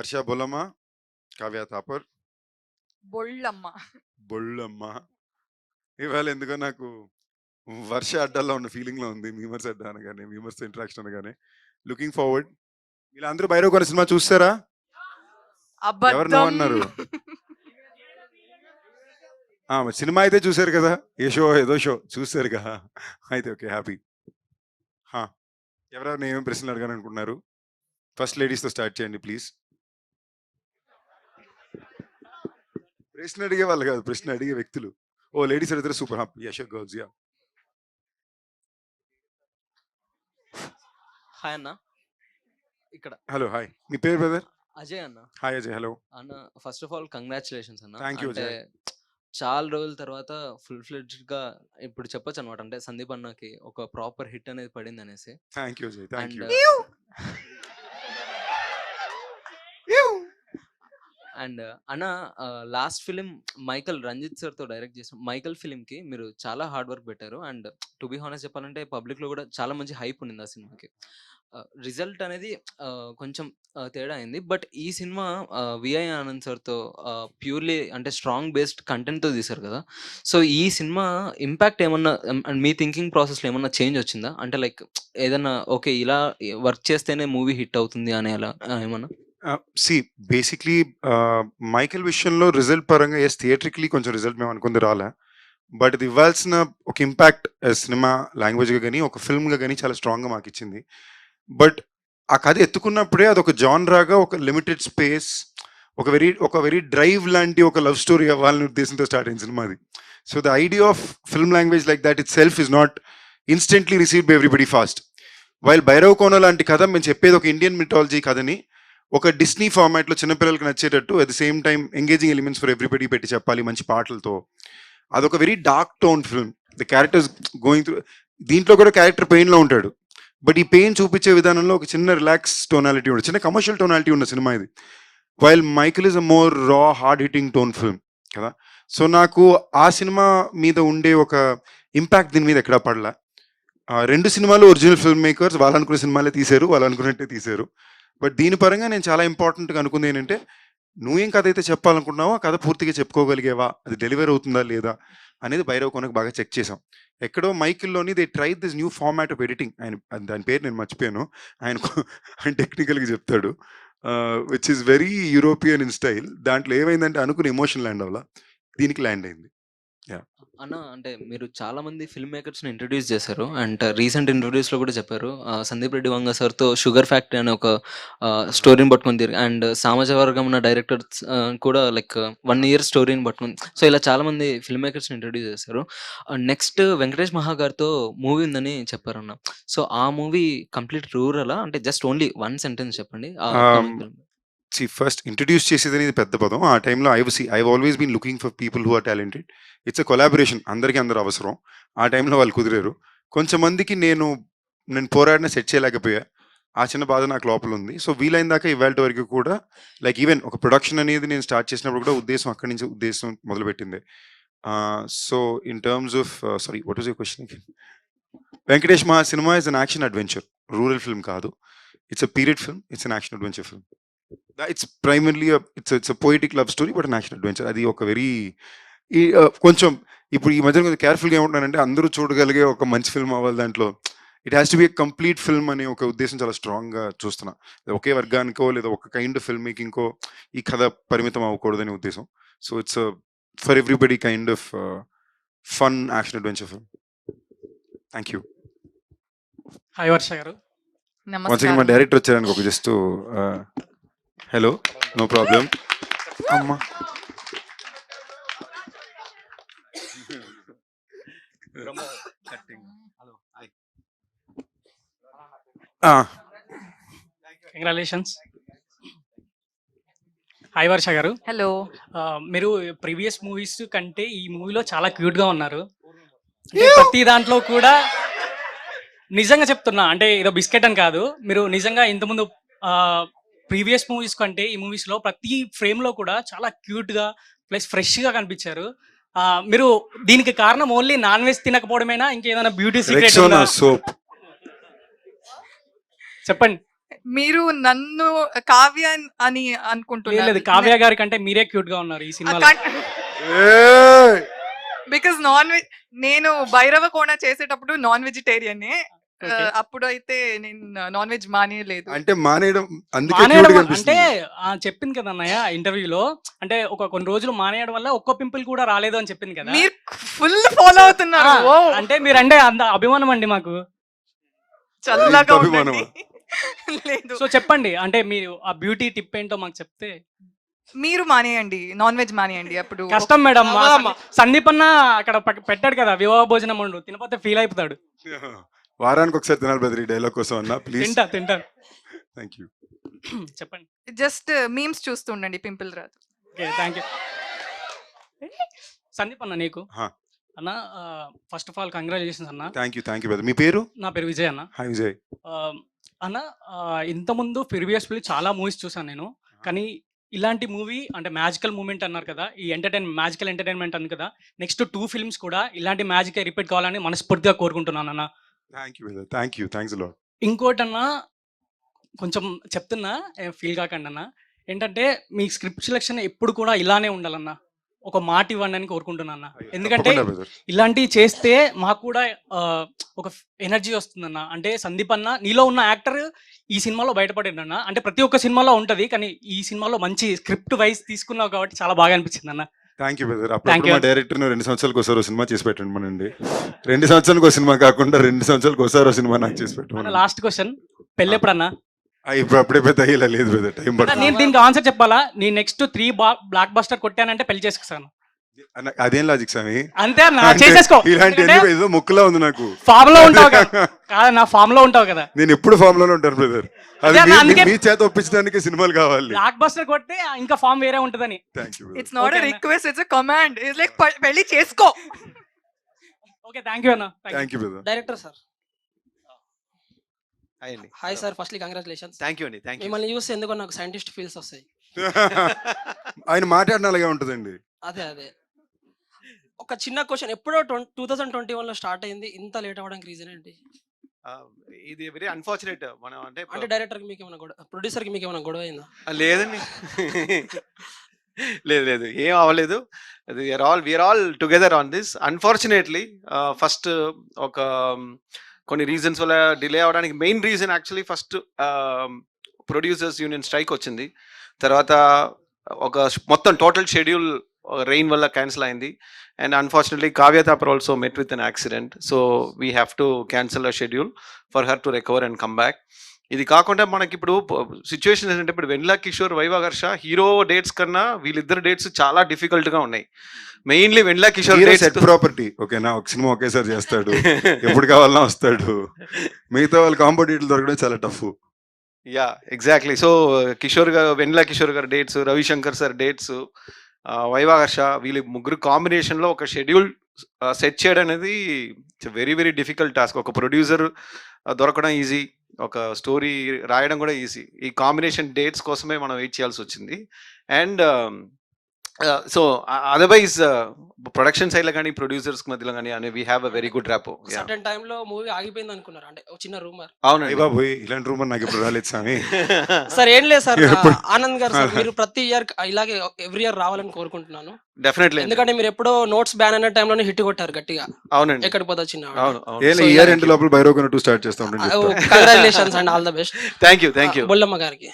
వర్ష బొల్లమ్మ, కావ్య థాపర్, బొళ్ళమ్మ. బొళ్ళమ్మ. ఇవాళ ఎందుకో నాకు వర్ష అడ్డాల్లో ఉన్న ఫీలింగ్‌లో ఉంది. మీమర్స్ అడ్డా అనగానే, మీమర్స్ ఇంటరాక్షన్ అనగానే. Looking forward. వీళ్ళందరూ భైరవ్ కొన సినిమా చూసారా? ఎవరు నో అబద్ధం. అన్నారు? మరి సినిమా అయితే చూసారు కదా! ఏ షో ఏదో షో చూసారుగా. అయితే ఓకే. హ్యాపీ. ఎవరెవరు ఏమేమి ప్రశ్నలు అడగాలనుకుంటున్నారు? ఫస్ట్ లేడీస్‌తో స్టార్ట్ చేయండి ప్లీజ్. ప్రశ్న అడిగే వాళ్ళు కాదు, ప్రశ్న అడిగే వ్యక్తులు. ఓ లేడీస్ అడిగితే super. Yeah sure girls yeah. Hi అన్న. ఇక్కడ హలో హాయ్. మీ పేరు బ్రదర్? అజయ్ అన్న. హాయ్ అజయ్. హలో అన్న, ఫస్ట్ ఆఫ్ ఆల్ కంగ్రాచులేషన్స్ అన్న. థ్యాంక్ యూ అంటే అజయ్. చాలా రోజుల తర్వాత ఫుల్ ఫ్లెడ్జ్డ్ గా ఇప్పుడు చెప్పొచ్చు అనమాట. అంటే సందీప్ అన్నకి ఒక ప్రాపర్ హిట్ అనేది పడింది అనేసి. Thank you Ajay. Thank and you. And అన్న, last film Michael Ranjith sir తో డైరెక్ట్ చేసిన మైకల్ ఫిలిం కి మీరు చాలా హార్డ్ వర్క్ పెట్టారు. అండ్ టు బి హానెస్ట్ చెప్పాలంటే పబ్లిక్ లో కూడా చాలా మంచి హైప్ ఉంది ఆ సినిమాకి. రిజల్ట్ అనేది కొంచెం తేడా అయింది. బట్ ఈ సినిమా విఐ ఆనంద్ సార్తో ప్యూర్లీ అంటే స్ట్రాంగ్ బేస్డ్ కంటెంట్తో తీశారు కదా. సో ఈ సినిమా ఇంపాక్ట్ ఏమన్నా మీ థింకింగ్ ప్రాసెస్లో ఏమన్నా చేంజ్ వచ్చిందా? అంటే లైక్ ఏదన్నా ఓకే ఇలా వర్క్ చేస్తేనే మూవీ హిట్ అవుతుంది అనే అలా ఏమన్నా? సి బేసిక్లీ మైకేల్ విషయంలో రిజల్ట్ పరంగా ఎస్ థియేట్రికలీ కొంచెం రిజల్ట్ మేము అనుకుంది రాలే. బట్ ఇది ఇవ్వాల్సిన ఒక ఇంపాక్ట్ సినిమా లాంగ్వేజ్గా కానీ ఒక ఫిల్మ్గా కానీ చాలా స్ట్రాంగ్గా మాకు ఇచ్చింది. బట్ ఆ కథ ఎత్తుకున్నప్పుడే అదొక జాన్రాగా ఒక లిమిటెడ్ స్పేస్, ఒక వెరీ డ్రైవ్ లాంటి ఒక లవ్ స్టోరీ అవ్వాలనే ఉద్దేశంతో స్టార్ట్ అయిన సినిమా అది. So the idea of film language like that itself is not instantly received by everybody fast. While Bhairav Kona లాంటి కథ మేము చెప్పేది ఒక ఇండియన్ మిథాలజీ కథని ఒక డిస్నీ ఫార్మాట్లో చిన్నపిల్లలకి నచ్చేటట్టు at the same time engaging elements for everybody పెట్టి చెప్పాలి మంచి పాటలతో. అదొక very dark tone film. The characters going through, దీంట్లో కూడా క్యారెక్టర్ పెయిన్లో ఉంటాడు. బట్ ఈ పెయిన్ చూపించే విధానంలో ఒక చిన్న రిలాక్స్ టోనాలిటీ ఉంటుంది, చిన్న కమర్షియల్ టోనాలిటీ ఉన్న సినిమా ఇది. While Michael is a more రా హార్డ్ హిట్టింగ్ టోన్ ఫిల్మ్ కదా. సో నాకు ఆ సినిమా మీద ఉండే ఒక ఇంపాక్ట్ దీని మీద ఎక్కడా పడలా. రెండు సినిమాలు ఒరిజినల్ ఫిల్మ్ మేకర్స్ వాళ్ళు అనుకునే సినిమాలే తీశారు, వాళ్ళు అనుకున్నట్టే తీశారు. బట్ దీని పరంగా నేను చాలా ఇంపార్టెంట్గా అనుకుంది ఏంటంటే, నువ్వేం కథ అయితే చెప్పాలనుకుంటున్నావో ఆ కథ పూర్తిగా చెప్పుకోగలిగేవా, అది డెలివర్ అవుతుందా లేదా అనేది భైరవ్ కోనకు బాగా చెక్ చేసాం. ఎక్కడో మైకిల్లోని they try this new format of editing. దాని పేరు నేను మర్చిపోయాను, ఆయన టెక్నికల్గా చెప్తాడు, which is very European in style. దాంట్లో ఏమైందంటే అనుకుని ఎమోషన్ ల్యాండ్ అవ్వాల, దీనికి ల్యాండ్ అయింది. అన్న, అంటే మీరు చాలా మంది ఫిల్మ్ మేకర్స్ని ఇంట్రడ్యూస్ చేశారు. అండ్ రీసెంట్ ఇంట్రడ్యూస్లో కూడా చెప్పారు సందీప్ రెడ్డి వంగ సార్తో షుగర్ ఫ్యాక్టరీ అనే ఒక స్టోరీని పట్టుకొని తిరిగి, అండ్ సామాజ వర్గం ఉన్న డైరెక్టర్స్ కూడా లైక్ 1 year స్టోరీని పట్టుకొని, సో ఇలా చాలా మంది ఫిల్మ్ మేకర్స్ని ఇంట్రడ్యూస్ చేశారు. నెక్స్ట్ వెంకటేష్ మహా గారితో మూవీ ఉందని చెప్పారన్న. సో ఆ మూవీ కంప్లీట్ రూరలా, అంటే జస్ట్ ఓన్లీ 1 sentence చెప్పండి. ఫస్ట్ ఇంట్రడ్యూస్ చేసేది అనేది పెద్ద పదం. ఆ టైంలో I always been looking for people who are talented. It's a collaboration, అందరికీ అందరూ అవసరం. ఆ టైంలో వాళ్ళు కుదిరారు. కొంచెం మందికి నేను పోరాడిన సెట్ చేయలేకపోయా, ఆ చిన్న బాధ నాకు లోపల ఉంది. సో వీలైన దాకా ఇవాళ వరకు కూడా లైక్ ఈవెన్ ఒక ప్రొడక్షన్ అనేది నేను స్టార్ట్ చేసినప్పుడు కూడా అక్కడి నుంచి ఉద్దేశం మొదలుపెట్టింది. So in terms of sorry what was your question again? Venkatesh Maha సినిమా is an action adventure, rural film కాదు. It's a period film, it's an action adventure film. It's primarily it's poetic love story but action adventure. అది ఒక very కొంచెం ఇప్పుడు ఈ మధ్య కొంచెం కేర్ఫుల్గా ఏమంటున్నానంటే, అందరూ చూడగలిగే ఒక మంచి ఫిల్మ్ అవ్వాలి, దాంట్లో it has to be a complete film అనే ఒక ఉద్దేశం చాలా స్ట్రాంగ్గా చూస్తున్నా. ఒకే వర్గానికో లేదా ఒక కైండ్ ఆఫ్ ఫిల్మ్ మేకింగ్కో ఈ కథ పరిమితం అవ్వకూడదనే ఉద్దేశం. So it's for everybody kind of fun action adventure film. Thank you. Hi Varsha garu. Once మా డైరెక్టర్ వచ్చారనుకో, ఒక జస్ట్ హలో, నో ప్రాబ్లం అమ్మా. Congratulations. Hi Varsha garu. Hello. మీరు ప్రీవియస్ మూవీస్ కంటే ఈ మూవీలో చాలా క్యూట్గా ఉన్నారు. ప్రతి దాంట్లో కూడా నిజంగా చెప్తున్నా, అంటే ఏదో బిస్కెట్ అని కాదు, మీరు నిజంగా ఇంతకుముందు ప్రీవియస్ మూవీస్ కంటే ఈ మూవీస్లో ప్రతి ఫ్రేమ్లో కూడా చాలా క్యూట్గా ప్లస్ ఫ్రెష్గా కనిపించారు. మీరు దీనికి కారణం ఓన్లీ నాన్ వెజ్ తినకపోవడమేనా, ఇంకేదైనా బ్యూటీ సీక్రెట్ సోప్? చెప్పండి. మీరు నన్ను కావ్య అని లేదు అనుకుంటున్నారు కావ్య గారి కంటే మీరే క్యూట్ గా ఉన్నారు ఈ సినిమాలో. బికాస్ నాన్ వెజ్ నేను భైరవ కోణ చేసేటప్పుడు నాన్ వెజిటేరియన్ Okay. అప్పుడు అయితే నేను నాన్ వెజ్ మానేయలేదు. అంటే మానేయడం అందుకే మానేయడం cute గా అంటే అనిపిస్తుంది. చెప్పింది కదా అన్నయ్య ఇంటర్వ్యూలో, అంటే కొన్ని రోజులు మానేయడం వల్ల ఒక్క పింపుల్ కూడా రాలేదు అని చెప్పింది కదా. మీరు ఫుల్ ఫాలో అవుతున్నారు. ఆ, ఓ, అంటే మీరంటే అంత అభిమానం అండి మాకు. చల్లగా ఇంత ఉండండి. అభిమానమా? లేదు, సో చెప్పండి, అంటే మీరు ఆ బ్యూటీ టిప్ ఏంటో మాకు చెప్తే. మీరు మానేయండి, నాన్ వెజ్ మానేయండి. అప్పుడు కష్టం మేడం, మా అవ్వదమ్మా. సందీప్ అన్న అక్కడ పెట్టాడు కదా వివాహ భోజనం వండు, తినపోతే ఫీల్ అయిపోతాడు. వారానికి ఒకసారి తినాలి బ్రదర్ ఈ డైలాగ్ కోసం అన్న ప్లీజ్. తింటాను. Thank you. చెప్పండి. జస్ట్ మీమ్స్ చూస్తుండండి, పింపుల్ రాదు. Okay, thank you. సందీప్ అన్న నీకు హా. అన్న, ఫస్ట్ ఆఫ్ ఆల్ కంగ్రాచులేషన్స్ అన్న. Thank you brother. మీ పేరు? నా పేరు విజయ్ అన్న. హాయ్ విజయ్. అన్న, ఇంతకుముందు ప్రీవియస్లీ చాలా మూవీస్ చూసాను నేను, కానీ ఇలాంటి మూవీ అంటే మ్యాజికల్ మూమెంట్ అన్నారు కదా, ఈ మ్యాజికల్ ఎంటర్టైన్మెంట్ అన్నారు కదా, నెక్స్ట్ 2 ఫిల్మ్స్ కూడా ఇలాంటి మ్యాజిక్ రిపీట్ కావాలని మనస్ఫూర్తిగా కోరుకుంటున్నాను అన్న. Thank you brother. Thanks lot. ఇంకోటన్నా కొంచెం చెప్తున్నా, ఫీల్ కాకండి అన్న, ఏంటంటే మీ స్క్రిప్ట్ సెలెక్షన్ ఎప్పుడు కూడా ఇలానే ఉండాలన్న, ఒక మాట ఇవ్వండి అని కోరుకుంటున్నా అన్న. ఎందుకంటే బ్రదర్ ఇలాంటివి చేస్తే మాకు కూడా ఒక ఎనర్జీ వస్తుందన్న. అంటే సందీప్ అన్న నీలో ఉన్న యాక్టర్ ఈ సినిమాలో బయటపడింది అన్న. అంటే ప్రతి ఒక్క సినిమాలో ఉంటది, కానీ ఈ సినిమాలో మంచి స్క్రిప్ట్ వైజ్ తీసుకున్నావు కాబట్టి చాలా బాగా అనిపించింది అన్న. Thank you brother. Thank అప్పుడు you. మా డైరెక్టర్ 2 సంవత్సరాలకు ఒకసారి సినిమా చేసి పెట్టండి మనండి. 2 సంవత్సరాలకు ఒక సినిమా కాకుండా 2 సంవత్సరాలకు ఒకసారి సినిమా నాకు చేసి అన్న పెట్టండి. లాస్ట్ క్వశ్చన్, పెళ్ళి ఎప్పుడన్నా? ఇప్పుడు అప్పుడే పెద్ద అయ్యేలా లేదు బ్రదర్, టైం అన్న, పడుతుంది. నేను దీనికి ఆన్సర్ చెప్పాలా? నీ నెక్స్ట్ 3 బ్లాక్ బస్టర్ కొట్టానంటే పెళ్లి చేసుకున్నాను అన్న, అదేం లాజిక్ స్వామి? అంతే అన్న, అంటే చేసేసుకో. ఇలాంటి ఏదో ముక్కులా ఉంది నాకు. ఫామ్ లో ఉంటావు కదా, కాదన్న ఫామ్ లో ఉంటావు కదా. నేను ఎప్పుడు ఫామ్ లోనే ఉంటాను బ్రదర్. అది అదే అన్న, అందుకే- మీ చేత ఒప్పించడానికి సినిమాలు కావాలి. బ్లాక్ బస్టర్ కొడితే ఇంకా ఫామ్ వేరే ఉంటదని. Thank you. It's not Okay, a అన్న. Request, it's a command. It's like పెళ్లి చేసుకో. ఓకే, థ్యాంక్ యూ అన్న. Thank you brother. Director sir. Hi అండి. Hi sir, firstly congratulations. Thank you అండి. Thank you. మిమ్మల్ని చూస్తే ఎందుకో నాకు సైంటిస్ట్ ఫీల్స్ వస్తాయి. ఆయన మాట్లాడిన అలాగే ఉంటుందండి. అదే ఒక చిన్న క్వశ్చన్, ఎప్పుడో 2021లో స్టార్ట్ అయింది, ఇంత లేట్ అవ్వడానికి రీజన్ ఏంటి? ఇది వెరీ అన్ఫార్చునేట్. మనం అంటే అంటే డైరెక్టర్కి మీకు ఏమైనా గొడవ, ప్రొడ్యూసర్కి మీకు ఏమైనా గొడవ అయిందా? లేదండి. లేదు ఏం అవ్వలేదు. We are all together on this. Unfortunately first ఒక కొన్ని రీజన్స్ వల్ల డిలే అవడానికి main reason actually first producers union strike వచ్చింది. తర్వాత ఒక మొత్తం టోటల్ షెడ్యూల్ రెయిన్ వల్ల క్యాన్సిల్ అయింది. And unfortunately Kavya Thapar also met with an accident. So we have to cancel a schedule for her to recover and come back. ఇది కాకుండా మనకి ఇప్పుడు సిచ్యువేషన్ ఏంటంటే, ఇప్పుడు వెన్నెల కిషోర్, వైవాహర్ష హీరో డేట్స్ కన్నా వీళ్ళిద్దరు డేట్స్ చాలా డిఫికల్ట్ గా ఉన్నాయి. మెయిన్లీ వెన్నెల కిషోర్ సెట్ ప్రాపర్టీ ఓకేనా, ఒక సినిమా ఒకేసారి చేస్తాడు, ఎప్పుడు కావాలన్నా వస్తాడు. మిగతా వాళ్ళ కాంపిటేటివ్ దొరకడం చాలా tough. Yeah exactly. So Kishore గారు, వెన్నెల కిషోర్ గారు dates, Ravishankar sir dates, Viva Harsha, వీళ్ళ ముగ్గురు కాంబినేషన్లో ఒక షెడ్యూల్ సెట్ చేయడం అనేది వెరీ వెరీ డిఫికల్ట్ టాస్క్. ఒక ప్రొడ్యూసర్ దొరకడం ఈజీ, ఒక స్టోరీ రాయడం కూడా ఈజీ. ఈ కాంబినేషన్ డేట్స్ కోసమే మనం వెయిట్ చేయాల్సి వచ్చింది. అండ్ సో అదర్వైజ్ ప్రొడక్షన్ సైడ్లో కానీ ప్రొడ్యూసర్స్ మధ్యలో కానీ అని we have a very good rapport. Certain టైంలో మూవీ ఆగిపోయింది అనుకున్నారు, అంటే ఒక చిన్న రూమర్. అవునండి బాబు, ఇలాంటి రూమర్ నాకు ఇప్పుడు రాలేదు స్వామి. సార్ ఏం లేదు సార్, ఎప్పుడు- ఆనంద్ గారు సార్, మీరు ప్రతి ఇయర్ ఇలాగే ఎవ్రీ ఇయర్ రావాలని కోరుకుంటున్నాను. డెఫినెట్లీ. ఎందుకంటే మీరు ఎప్పుడో నోట్స్ బ్యాన్ అయిన టైంలోనే హిట్ కొట్టారు గట్టిగా. అవునండి. ఎక్కడికి పోతా చిన్న అవును అవును. ఏ ఇయర్ ఎండ్ లోపల బైరోగన్ 2 స్టార్ట్ చేస్తాం. Congratulations and all the best. Thank you. Bollamma గారికి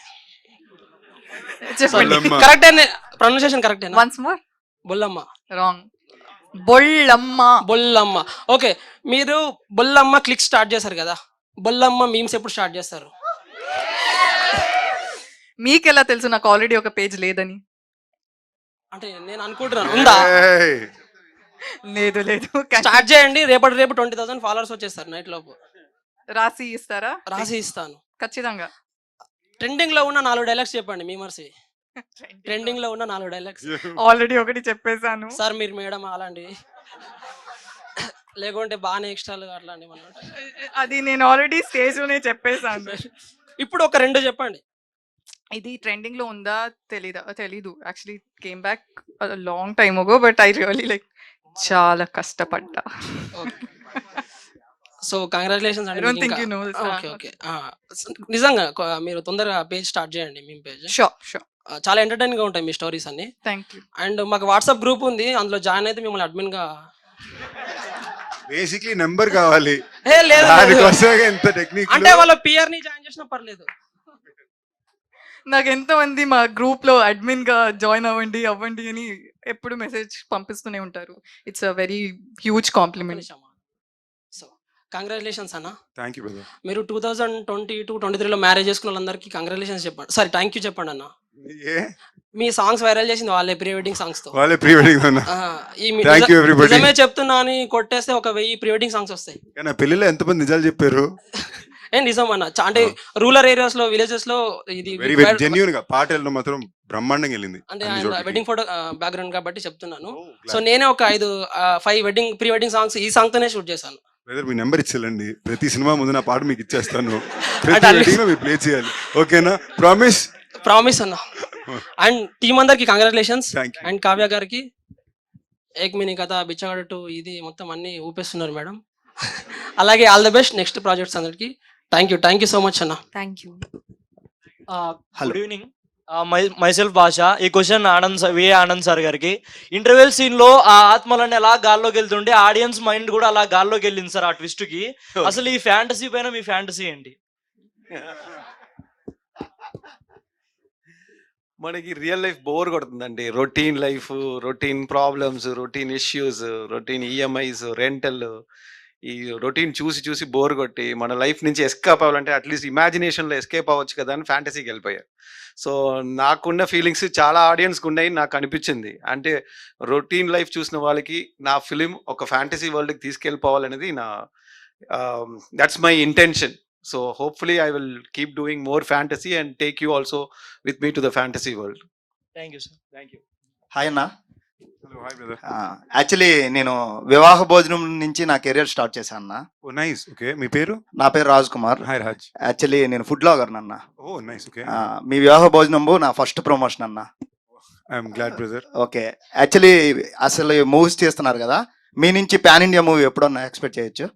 చెప్పండి. కరెక్ట్ ప్రొనౌన్సియేషన్ కరెక్టేనా? Once more. Bollamma. Wrong. Bollamma. Bollamma. Okay, మీరు బొల్లమ్మ క్లిక్ స్టార్ట్ చేశారు కదా, బొల్లమ్మ మీమ్స్ ఎప్పుడు స్టార్ట్ చేస్తారు? మీకెలా తెలుసు నాకు ఆల్రెడీ ఒక పేజ్ లేదని? అంటే నేను అనుకుంటున్నాను ఉందా. లేదు లేదు. స్టార్ట్ చేయండి, రేపు 20,000 ఫాలోవర్స్ వచ్చేస్తారు నైట్ లోపు. రాసి ఇస్తారా? రాసి ఇస్తాను. ఖచ్చితంగా. ట్రెండింగ్ లో ఉన్న 4 డైలాగ్స్ చెప్పండి మీమర్స్. ట్రెండింగ్ లో ఉన్న 4 డైలాగ్స్. ఆల్రెడీ ఒకటి చెప్పేశాను. సార్ మీరు మేడం అలాంటివి లేకుంటే బాగానే ఎక్స్ట్రాలు అట్లాంటివి మనం. అది నేను ఆల్రెడీ స్టేజ్ లోనే చెప్పేశాను. ఇప్పుడు ఒక 2 చెప్పండి. ఇది ట్రెండింగ్ లో ఉందా తెలీదు. Actually came back long time అగో, బట్ ఐ రియల్లీ లైక్ చాలా కష్టపడ్డా. సో కంగ్రాచులేషన్స్ I అండి don't మీకు think ఇంకా. you know this. Okay okay నిజంగా మీరు తొందరగా పేజ్ స్టార్ట్ చేయండి మేము పేజ్ Sure. చాలా ఎంటర్టైనింగ్ గా ఉంటాయి మీ స్టోరీస్ అన్ని. Thank you. అండ్ మాకు వాట్సాప్ గ్రూప్ ఉంది, అందులో జాయిన్ అయితే మిమ్మల్ని అడ్మిన్ గా. బేసిక్లీ నెంబర్ కావాలి, ఏ లేదు లేదు. దానికోసమే ఎంత టెక్నిక్. అంటే వాళ్ళ పిఆర్ ని జాయిన్ చేసినా పర్లేదు. నాకు ఎంతమంది మా గ్రూప్ లో అడ్మిన్ గా జాయిన్ అవ్వండి అని ఎప్పుడు మెసేజ్ పంపిస్తూనే ఉంటారు. It's a very huge compliment. So congratulations అన్న. Thank you brother. మీరు 2022-23లో మ్యారేజ్ చేసుకున్న వాళ్ళందరికీ కంగ్రాచులేషన్స్ చెప్పండి, సారీ థ్యాంక్ యూ చెప్పండి అన్న. ఏ మీ సాంగ్స్ వైరల్ చేసింది వాళ్ళే, ప్రీ వెడ్డింగ్ సాంగ్స్ తో. వాళ్ళే ప్రీ వెడ్డింగ్ అన్న. Thank you everybody. నిజమే చెప్తున్నా అని కొట్టేస్తే ఒక 1000 ప్రీ వెడ్డింగ్ సాంగ్స్ వస్తాయి. కానీ ఆ పెళ్లిలో ఎంతమంది నిజాలు చెప్పారు. ఏ నిజం అన్న, అంటే రూరల్ ఏరియాస్ లో, విలేజెస్ లో ఇది వెరీ వెరీ జెన్యూన్ గా పాట వెళ్ళడం మాత్రం బ్రహ్మాండంగా వెళ్ళింది. అంటే అన్ని ఆయన చోట్లకి. వెడ్డింగ్ ఫోటో బ్యాక్గ్రౌండ్ కాబట్టి చెప్తున్నాను. Oh, glad. సో నేనే ఒక 5 వెడ్డింగ్ ప్రీ వెడ్డింగ్ సాంగ్స్ ఈ సాంగ్ తోనే షూట్ చేశాను. బ్రదర్ మీ నెంబర్ ఇచ్చేయండి, ప్రతి సినిమా ముందు నా పాట మీకు ఇచ్చేస్తాను, అంటే ప్రతి అన్ని- వెడ్డింగ్ లో మీరు ప్లే చేయాలి, ఓకేనా? ప్రామిస్. ప్రామిస్ అన్న. అండ్ టీమ్ అందరికి congratulations. Thank you. And Kavya గారికి ఏక్ మినీ కథ, బిచ్చగాడు 2 ఇది మొత్తం అన్ని ఊపేస్తున్నారు మేడం. అలాగే all the best next projects అందరికి. థ్యాంక్ యూ సో మచ్ అన్న. Thank you. Good evening, myself భాష. ఈ క్వశ్చన్ ఆనంద్ సార్ గారికి. ఇంటర్వెల్ సీన్ లో ఆ ఆత్మలన్నీ అలా గాల్లోకి వెళ్తుంటే ఆడియన్స్ మైండ్ కూడా అలా గాల్లోకి వెళ్ళింది సార్ ఆ ట్విస్ట్ కి. అసలు ఈ ఫ్యాంటసీ పైన మీ ఫ్యాంటసీ ఏంటి? మనకి రియల్ లైఫ్ బోర్ కొడుతుందండి. Routine life, routine problems, routine issues, routine EMIs, rental, ఈ రొటీన్ చూసి చూసి బోర్ కొట్టి మన లైఫ్ నుంచి ఎస్కేప్ అవ్వాలంటే అట్లీస్ట్ ఇమాజినేషన్లో ఎస్కేప్ అవ్వచ్చు కదా అని ఫ్యాంటసీకి వెళ్ళిపోయారు. సో నాకున్న ఫీలింగ్స్ చాలా ఆడియన్స్కి ఉన్నాయి నాకు అనిపించింది. అంటే రొటీన్ లైఫ్ చూసిన వాళ్ళకి నా ఫిలిం ఒక ఫ్యాంటసీ వరల్డ్కి తీసుకెళ్ళిపోవాలనేది నా that's my intention. So hopefully I will keep doing more fantasy and take you also with me to the fantasy world. Thank you sir. Thank you. Hi అన్న. Hello hi brother. Actually నేను వివాహ భోజనం నుంచి నా career start చేశాను అన్న. ఓ nice. Okay మీ పేరు? నా పేరు రాజ్ కుమార్. హాయ్ రాజ్. యాక్చువల్లీ నేను ఫుడ్ బ్లాగర్ అన్న. ఓ నైస్. ఓకే మీ వివాహ భోజనంబు నా ఫస్ట్ ప్రమోషన్ అన్న. I'm glad brother. Okay actually అసలు మూవీస్ చేస్తున్నారు కదా, మీ నుంచి పాన్ ఇండియా మూవీ ఎప్పుడన్నా ఎక్స్పెక్ట్ చేయొచ్చు?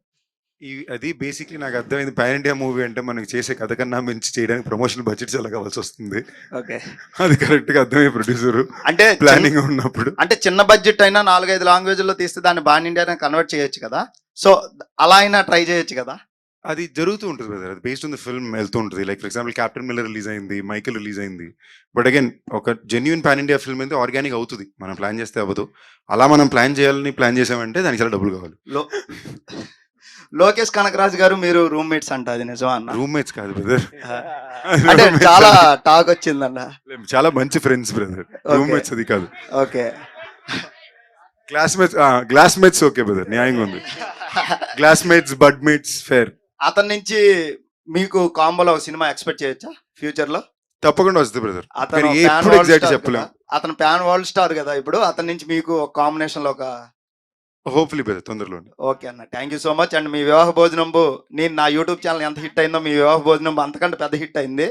అది బేసిక్లీ నాకు అర్థమైంది. పాన్ ఇండియా మూవీ అంటే మనకి చేసే కథ కన్నా మించి చేయడానికి ప్రమోషన్ బడ్జెట్ చాలా కావాల్సి వస్తుంది. ఓకే అది కరెక్ట్ గా అర్థమయ్యే ప్రొడ్యూసర్ అంటే ప్లానింగ్ ఉన్నప్పుడు. అంటే చిన్న బడ్జెట్ అయినా 4-5 లాంగ్వేజ్లో తీస్తే దాన్ని పాన్ ఇండియా కన్వర్ట్ చేయొచ్చు కదా, సో అలా అయినా ట్రై చేయొచ్చు కదా? అది జరుగుతూ ఉంటుంది బ్రదర్. అది బేస్డ్ ఆన్ ద ఫిల్మ్ వెళ్తూ ఉంటుంది. Like for example captain Miller release అయింది, మైకిల్ రిలీజ్ అయింది. బట్ అగైన్ ఒక జెన్యున్ పాన్ ఇండియా ఫిల్మ్ అయితే ఆర్గానిక్ అవుతుంది, మనం ప్లాన్ చేస్తే అవ్వదు. అలా మనం ప్లాన్ చేసామంటే దానికి చాలా డబ్బులు కావాలి. లోకేష్ కనకరాజు గారు మీరు రూమ్మేట్స్ అంట, అది నిజమా అన్న? రూమ్మేట్స్ కాదు బ్రదర్, అంటే చాలా టాక్ వచ్చిందన్న. చాలా మంచి ఫ్రెండ్స్ బ్రదర్, రూమ్మేట్స్ అది కాదు. ఓకే క్లాస్మేట్స్ ఓకే బ్రదర్, న్యాయంగా ఉంది. క్లాస్మేట్స్, బడ్మేట్స్ ఫేర్. అతని నుంచి మీకు కాంబోలో ఒక సినిమా ఎక్స్పెక్ట్ చేయొచ్చా ఫ్యూచర్ లో? తప్పకుండా వస్తుంది బ్రదర్. అతను ఎప్పుడు ఎగ్జాక్ట్ చెప్పలేం. అతను ప్యాన్ వరల్డ్ స్టార్ కదా ఇప్పుడు, అతని నుంచి మీకు ఒక కాంబినేషన్ లో ఒక హోప్ఫుల్లీ బ్రదర్ తొందరలో. ఓకే అన్న, thank you so much. And మీ వివాహ భోజనంబు నేను నా యూట్యూబ్ ఛానల్ ఎంత హిట్ అయిందో మీ వివాహ భోజనంబు అంతకంటే పెద్ద హిట్ అయింది.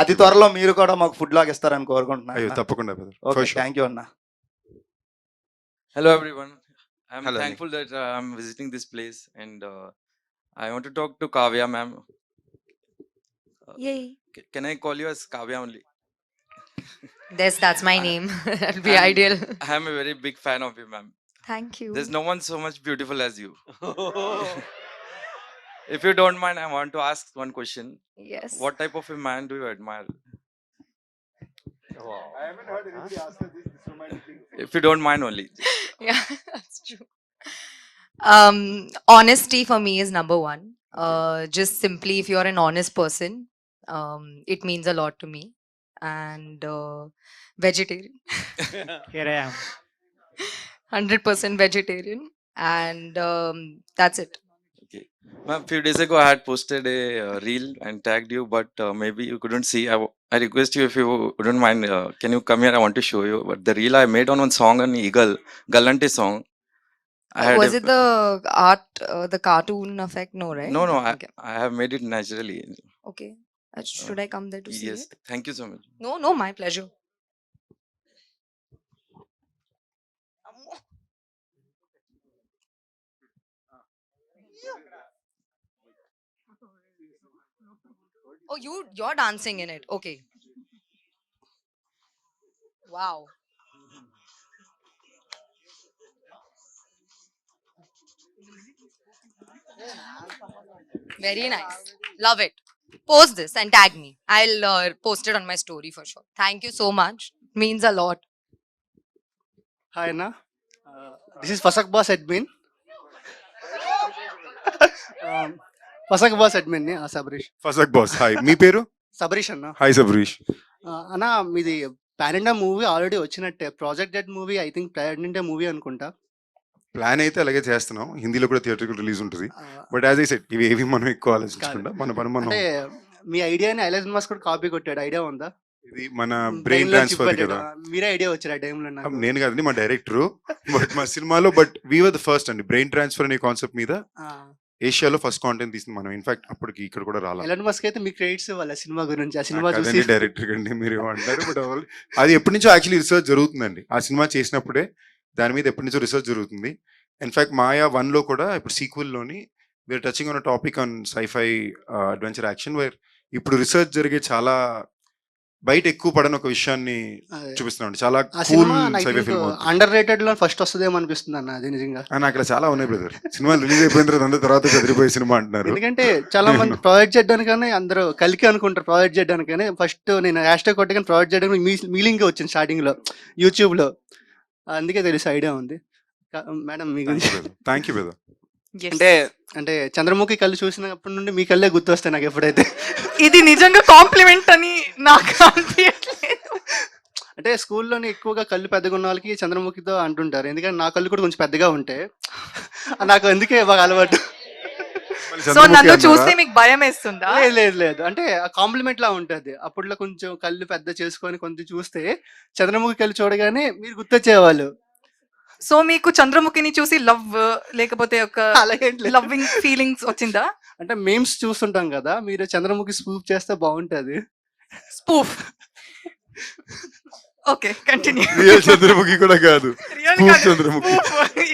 అతి త్వరలో మీరు కూడా మాకు ఫుడ్ లాగ్ ఇస్తారని అయ్యో కోరుకుంటున్నాను. తప్పకుండా బ్రదర్. ఓకే థ్యాంక్ యూ అన్న. Hello everyone. I'm Hello, thankful that I'm visiting this place and I want to talk to Kavya ma'am. Yay. Can I call you as Kavya only? That's my name. That'll be I'm- ideal. I am a very big fan of you ma'am. Thank you. There's no one so much beautiful as you. If you don't mind, I want to ask one question. Yes. What type of a man do you admire? If you don't mind only. Yeah, that's true. Honesty for me is number one. Just simply, if you're an honest person, it means a lot to me. And vegetarian, Here I am. 100% vegetarian, and that's it. Okay. Ma'am, few days ago I had posted a reel and tagged you, but maybe you couldn't see. I request you if you wouldn't mind, can you come here? I want to show you. But the reel I made on one song on Eagle, Galante song. I had Was it the art, the cartoon effect? No, right? No, Okay. I have made it naturally. Okay. Should I come there to see Yes, it? thank you so much. No, my pleasure. Oh, you're dancing in it. Okay. Wow. Very nice. Love it. Post this and tag me. I'll post it on my story for sure. Thank you so much. Means a lot. Hi Anna, this is Fasak Boss admin. Fasak Boss admin ని Sabareesh. ఫసక్ boss hi, మీ పేరు? సబరీష్ అన్న. Hi Sabareesh. అన్న మీది pan India movie already వచ్చినట్టే. Project dead movie I think pan India movie అనుకుంటా. Plan అయితే అలాగే చేస్తున్నాం, హిందీలో కూడా థియేటర్కి రిలీజ్ ఉంటుంది. బట్ యాజ్ ఐ సెడ్ ఇవి ఏవి మనం ఎక్కువ ఆలోచించకుండా మన పని మనం. అంటే మీ ఐడియాని ఐలాన్ మస్క్ కూడా కాపీ కొట్టాడు, ఐడియా ఉందా? ఇది మన బ్రెయిన్ ట్రాన్స్ఫర్ కదా. మీరే ఐడియా వచ్చారు ఆ టైంలో నాకు. నేను కాదండి, మా డైరెక్టర్. బట్ మా సినిమాలో బట్ వీఆర్ ద ఫస్ట్ అండి బ్రెయిన్ ట్రాన్స్ఫర్ అనే కాన్సెప్ట్ మీద ఏషియాలో ఫస్ట్ కాంటెంట్ తీసింది మనం. ఇన్ఫాక్ట్ అప్పటికి ఇక్కడ కూడా రాలేదు. ఐలాన్ మస్క్ అయితే మీ క్రెడిట్స్ వాళ్ళ సినిమా గురించి, ఆ సినిమా చూసి. అదండి డైరెక్టర్ అండి మీరు ఏమంటారు. బట్ అది ఎప్పటి నుంచో యాక్చువల్లీ రీసెర్చ్ జరుగుతుందండి. ఆ సినిమా చేసినప్పుడే దాని మీద ఎప్పటి నుంచో రీసెర్చ్ జరుగుతుంది. ఇన్ఫాక్ట్ మాయా 1లో కూడా ఇప్పుడు సీక్వెల్లోని we are touching on topic on scifi adventure action where ఇప్పుడు రీసెర్చ్ జరిగే చాలా బయట ఎక్కువ పడని ఒక విషయాన్ని చూపిస్తున్నాం. చాలా cool scifi film. Underrated లో ఫస్ట్ వస్తుందేమో అనిపిస్తుంది అన్న అది నిజంగా. అక్కడ చాలా ఉన్నాయి బ్రదర్. సినిమా రిలీజ్ అయిపోయిన తర్వాత బెదిరిపోయే సినిమా అంటున్నారు. ఎందుకంటే చాలా మంది ప్రాజెక్ట్ చేయడానికనే అందరూ కలికి అనుకుంటారు. ప్రాజెక్ట్ చేయడానికనే ఫస్ట్ నేను హ్యాష్ ట్యాగ్ కొట్టగానే ప్రాజెక్ట్ చేయడానికి మీలింగ్ వచ్చింది స్టార్టింగ్ లో యూట్యూబ్ లో. అందుకే తెలుసు ఐడియా ఉంది. మేడం మీ గురించి థ్యాంక్ యూ బ్రదర్. అంటే చంద్రముఖి కళ్ళు చూసినప్పటి నుండి మీ కళ్ళే గుర్తొస్తాయి నాకు ఎప్పుడైతే. ఇది నిజంగా కాంప్లిమెంట్ అని నాకు అనిపించట్లేదు. అంటే స్కూల్లోనే ఎక్కువగా కళ్ళు పెద్దగా ఉన్న వాళ్ళకి చంద్రముఖితో అంటుంటారు. ఎందుకంటే నా కళ్ళు కూడా కొంచెం పెద్దగా ఉంటాయి. నాకు అందుకే బాగా అలవాటు. సో నన్ను చూస్తే మీకు భయం వేస్తుందా? లేదు అంటే కాంప్లిమెంట్ లా ఉంటది. అప్పట్లో కొంచెం కళ్ళు పెద్ద చేసుకొని కొంచెం చూస్తే చంద్రముఖి కళ్ళు చూడగానే మీరు గుర్తొచ్చేవాళ్ళు. సో మీకు చంద్రముఖిని చూసి లవ్ లేకపోతే ఒక లవ్వింగ్ ఫీలింగ్స్ వచ్చిందా? అంటే మేమ్స్ చూస్తుంటాం కదా, మీరు చంద్రముఖి స్పూఫ్ చేస్తే బాగుంటది. Spoof. Okay continue. Real Chandramukhi కూడా కాదు, చంద్రముఖి.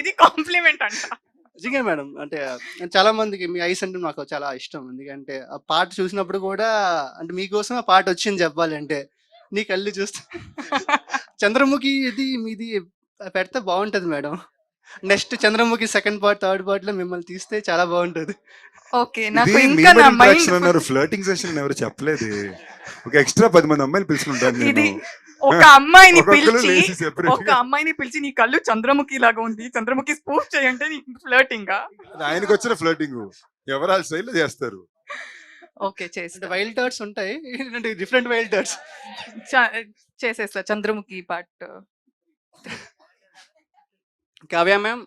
ఇది కాంప్లిమెంట్ అంట. నిజంగా మేడం. అంటే చాలా మందికి మీ ఐస్ అంటే నాకు చాలా ఇష్టం. ఎందుకంటే ఆ పాట చూసినప్పుడు కూడా అంటే మీకోసం ఆ పాట వచ్చింది చెప్పాలంటే. నీ కళ్ళు చూస్తే చంద్రముఖి ఇది మీది పెడితే బాగుంటది madam. Next Chandramukhi second part third part లో మిమ్మల్ని తీస్తే చాలా బాగుంటది. ఓకే నాకు ఇంకా నా మైండ్ అన్నారు ఫ్లర్టింగ్ సెషన్ ఎవరు చెప్పలేదు. ఒక ఎక్స్ట్రా 10 మంది అమ్మాయిలు పిలుచుకుంటాను ఇది నేను. ఒక అమ్మాయిని పిలిచి నీ కళ్ళు చంద్రముఖి లాగా ఉంది, చంద్రముఖి స్పూఫ్ చేయంటే నీకు ఫ్లర్టింగ్. ఆయనకు వచ్చిన ఫ్లర్టింగ్ ఎవరు ఆ స్టైల్లో చేస్తారు. ఓకే చేస్తా. వైల్డ్ థాట్స్ ఉంటాయి, డిఫరెంట్ వైల్డ్ థాట్స్ చేసేస్తా చంద్రముఖి పార్ట్. కావ్య మ్యామ్,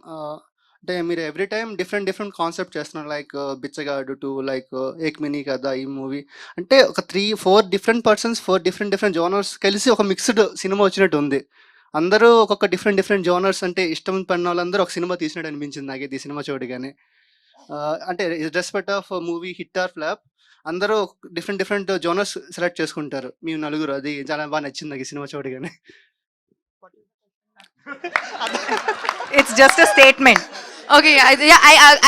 అంటే మీరు ఎవ్రీ టైం డిఫరెంట్ కాన్సెప్ట్ చేస్తున్నారు. లైక్ బిచ్చగాడు 2, లైక్ ఏక్ మినీ కదా ఈ మూవీ. అంటే ఒక 3-4 డిఫరెంట్ పర్సన్స్ 4 డిఫరెంట్ జోనర్స్ కలిసి ఒక మిక్స్డ్ సినిమా వచ్చినట్టు ఉంది. అందరూ ఒక్కొక్క డిఫరెంట్ జోనర్స్ అంటే ఇష్టం పడిన వాళ్ళందరూ ఒక సినిమా తీసినట్టు అనిపించింది నాకైతే ఈ సినిమా చూడగానే. అంటే respect of movie hit or flop అందరూ డిఫరెంట్ జోనర్స్ సెలెక్ట్ చేసుకుంటారు మీ నలుగురు. అది చాలా బాగా నచ్చింది నాకు ఈ సినిమా చూడగానే. It's just a statement. Okay,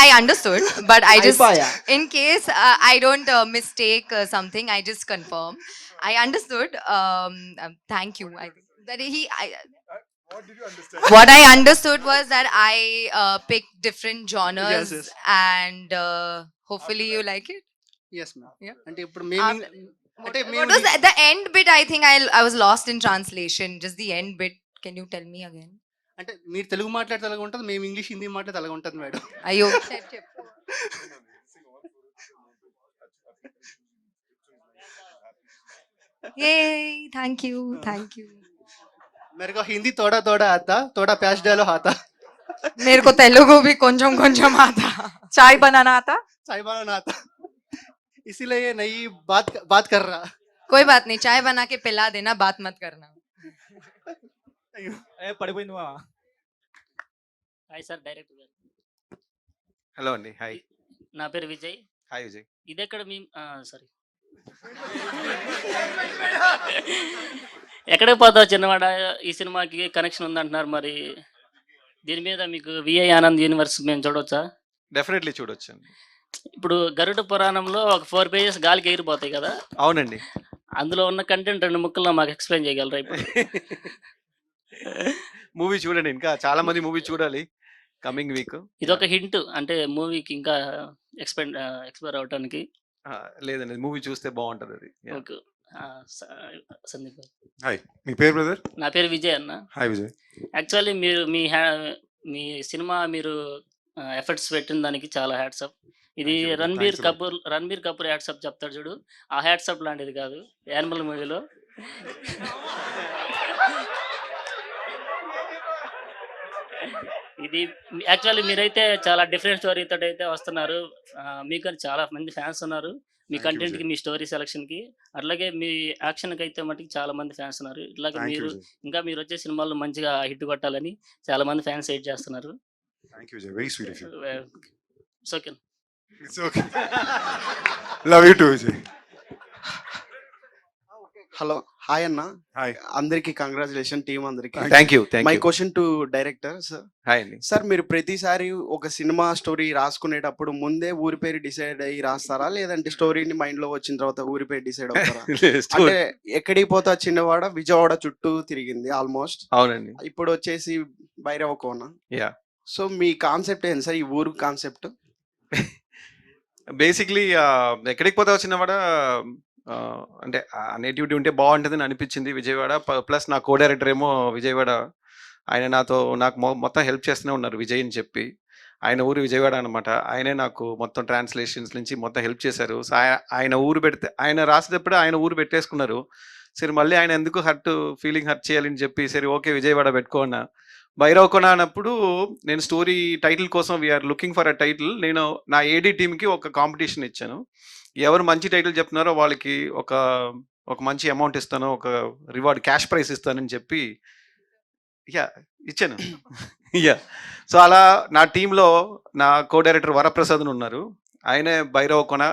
I understood, but I just, in case I don't mistake something, I just confirm. I understood. Thank you. I think that What did you understand? what I understood was that I picked different genres, Yes. and hopefully you like it. Yes ma'am. Yeah. అంటే ఇప్పుడు మేము అంటే What was the end bit? I think I was lost in translation. Just the end bit. Can you tell me again? అంటే మీరు తెలుగు మాట్లాడితే అలాగ ఉంటుంది, మేము ఇంగ్లీష్ హిందీ మాట్లాడితే అలాగ ఉంటుంది madam. Ayo. Yay! Thank you. मेरे को हिंदी थोड़ा आता, थोड़ा प्याज डालो आता. मेरे को तेलुगु भी కొంచెం आता. चाय बनाना आता? चाय बनाना आता. इसीलिए ये नई बात कर रहा. कोई बात नहीं, चाय बना के पिला देना, बात मत करना. పడిపోయింది మా. హాయ్ సార్, డైరెక్టర్ గారు. హలో అండి. హాయ్. నా పేరు విజయ్. హాయ్ విజయ్. ఇది ఎక్కడ మీ సారీ ఎక్కడికి పోతావు చిన్నవాడ ఈ సినిమాకి కనెక్షన్ ఉందంటున్నారు. మరి దీని మీద మీకు విఐ ఆనంద్ యూనివర్స్ మేము చూడవచ్చా? డెఫినెట్లీ చూడొచ్చండి. ఇప్పుడు గరుడ పురాణంలో ఒక 4 పేజెస్ గాలికి ఎగిరిపోతాయి కదా, అవునండి. అందులో ఉన్న కంటెంట్ 2 ముక్కల్లో మాకు ఎక్స్ప్లెయిన్ చేయగలరా ఇప్పుడు? మూవీ చూడండి, ఇంకా చాలా మంది మూవీ చూడాలి కమింగ్ వీక్. ఇదొక హింట్ అంటే మూవీకి ఇంకా ఎక్స్ప్లోర్ అవడానికి. లేదండి, మూవీ చూస్తే బాగుంటది అది. Yeah. ఓకే. సందీప్ గారు. హాయ్, మీ పేరు బ్రదర్? నా పేరు విజయ్ అన్న. హాయ్ విజయ్. యాక్చువల్లీ మీరు మీ సినిమా మీరు ఎఫర్ట్స్ పెట్టిన దానికి చాలా హ్యాట్సప్. ఇది Thank you, brother. Ranbir Thanks a lot. Kapoor hats off చెప్తాడు చూడు, ఆ హ్యాట్సప్ లాంటిది కాదు యానిమల్ మూవీలో. ఇది యాక్చువల్లీ మీరైతే చాలా డిఫరెంట్ స్టోరీతో అయితే వస్తున్నారు. మీకు చాలా మంది ఫ్యాన్స్ ఉన్నారు మీ Thank you, కంటెంట్ కి, Vijay. మీ స్టోరీ సెలక్షన్ కి. అట్లాగే మీ యాక్షన్ కి అయితే మటుకు చాలా మంది ఫ్యాన్స్ ఉన్నారు. ఇట్లాగే Thank you, మీరు Vijay. ఇంకా మీరు వచ్చే సినిమాల్లో మంచిగా హిట్ కొట్టాలని చాలా మంది ఫ్యాన్స్ వెయిట్ చేస్తున్నారు. Thank you, Vijay. Very sweet of you. Okay. It's okay. Love you too, Vijay. Hello, hi అన్న. Hi. అందరికి కంగ్రాచులేషన్, టీమ్ అందరికి. Thank you. My question to director sir. Hi అండి. సార్, మీరు ప్రతిసారి ఒక సినిమా స్టోరీ రాసుకునేటప్పుడు ముందే ఊరి పేరు డిసైడ్ అయ్యి రాస్తారా, లేదంటే స్టోరీని మైండ్ లో వచ్చిన తర్వాత ఊరి పేరు డిసైడ్ అవుతారా? అంటే ఎక్కడికి పోతా చిన్నవాడ విజయవాడ చుట్టూ తిరిగింది ఆల్మోస్ట్. అవునండి. ఇప్పుడు వచ్చేసి భైరవ కోన. యా, సో మీ కాన్సెప్ట్ ఏంటి సార్, ఈ ఊరు కాన్సెప్ట్? బేసిక్లీ ఎక్కడికి పోతా వచ్చినవాడ అంటే నేటివిటీ ఉంటే బాగుంటుందని అనిపించింది విజయవాడ. ప్లస్ నా కో డైరెక్టర్ ఏమో విజయవాడ, ఆయన నాకు మొత్తం హెల్ప్ చేస్తూనే ఉన్నారు విజయ్ అని చెప్పి. ఆయన ఊరు విజయవాడ అనమాట. ఆయనే నాకు మొత్తం ట్రాన్స్లేషన్స్ నుంచి మొత్తం హెల్ప్ చేశారు. సో ఆయన ఊరు పెడితే, ఆయన రాసేటప్పుడు ఆయన ఊరు పెట్టేసుకున్నారు. సరే మళ్ళీ ఆయన ఎందుకు ఫీలింగ్ హర్ట్ చేయాలని చెప్పి సరే ఓకే విజయవాడ పెట్టుకోన్నా. భైరవ కొన అన్నప్పుడు నేను స్టోరీ టైటిల్ కోసం we're looking for a title. నేను నా ఏడీ టీమ్కి ఒక కాంపిటీషన్ ఇచ్చాను. ఎవరు మంచి టైటిల్ చెప్తున్నారో వాళ్ళకి ఒక మంచి అమౌంట్ ఇస్తాను, ఒక రివార్డ్ క్యాష్ ప్రైజ్ ఇస్తానని చెప్పి ఇచ్చాను. సో అలా నా టీంలో నా కో డైరెక్టర్ వరప్రసాద్ ఉన్నారు. ఆయనే భైరవ కొన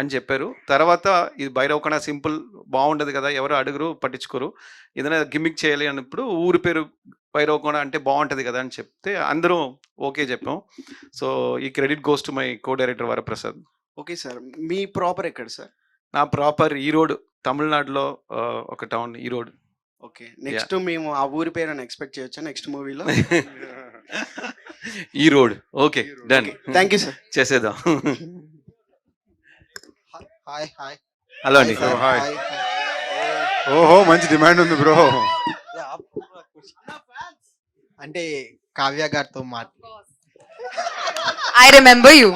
అని చెప్పారు. తర్వాత ఇది భైరవ కొన సింపుల్ బాగుండదు కదా, ఎవరు అడుగురు పట్టించుకోరు, ఏదైనా గిమ్మిక్ చేయాలి అన్నప్పుడు ఊరి పేరు భైరవ కొన అంటే బాగుంటుంది కదా అని చెప్తే అందరూ ఓకే చెప్పాం. సో ఈ credit goes to my co director Varaprasad. Okay sir, me proper ఎక్కడ సార్? నా ప్రాపర్ ఈరోడ్, తమిళనాడులో ఒక టౌన్ ఈరోడ్. ఓకే, నెక్స్ట్ మేము ఆ ఊరి పేరు ఎక్స్పెక్ట్ చేయొచ్చా నెక్స్ట్ మూవీలో? Erode. Okay, done. Thank you sir. చేసేద్దాం. Hi hi. హలో అండి. So, hi. ఓహో, మంచి డిమాండ్ ఉంది బ్రో. అంటే కావ్య గారితో I remember you.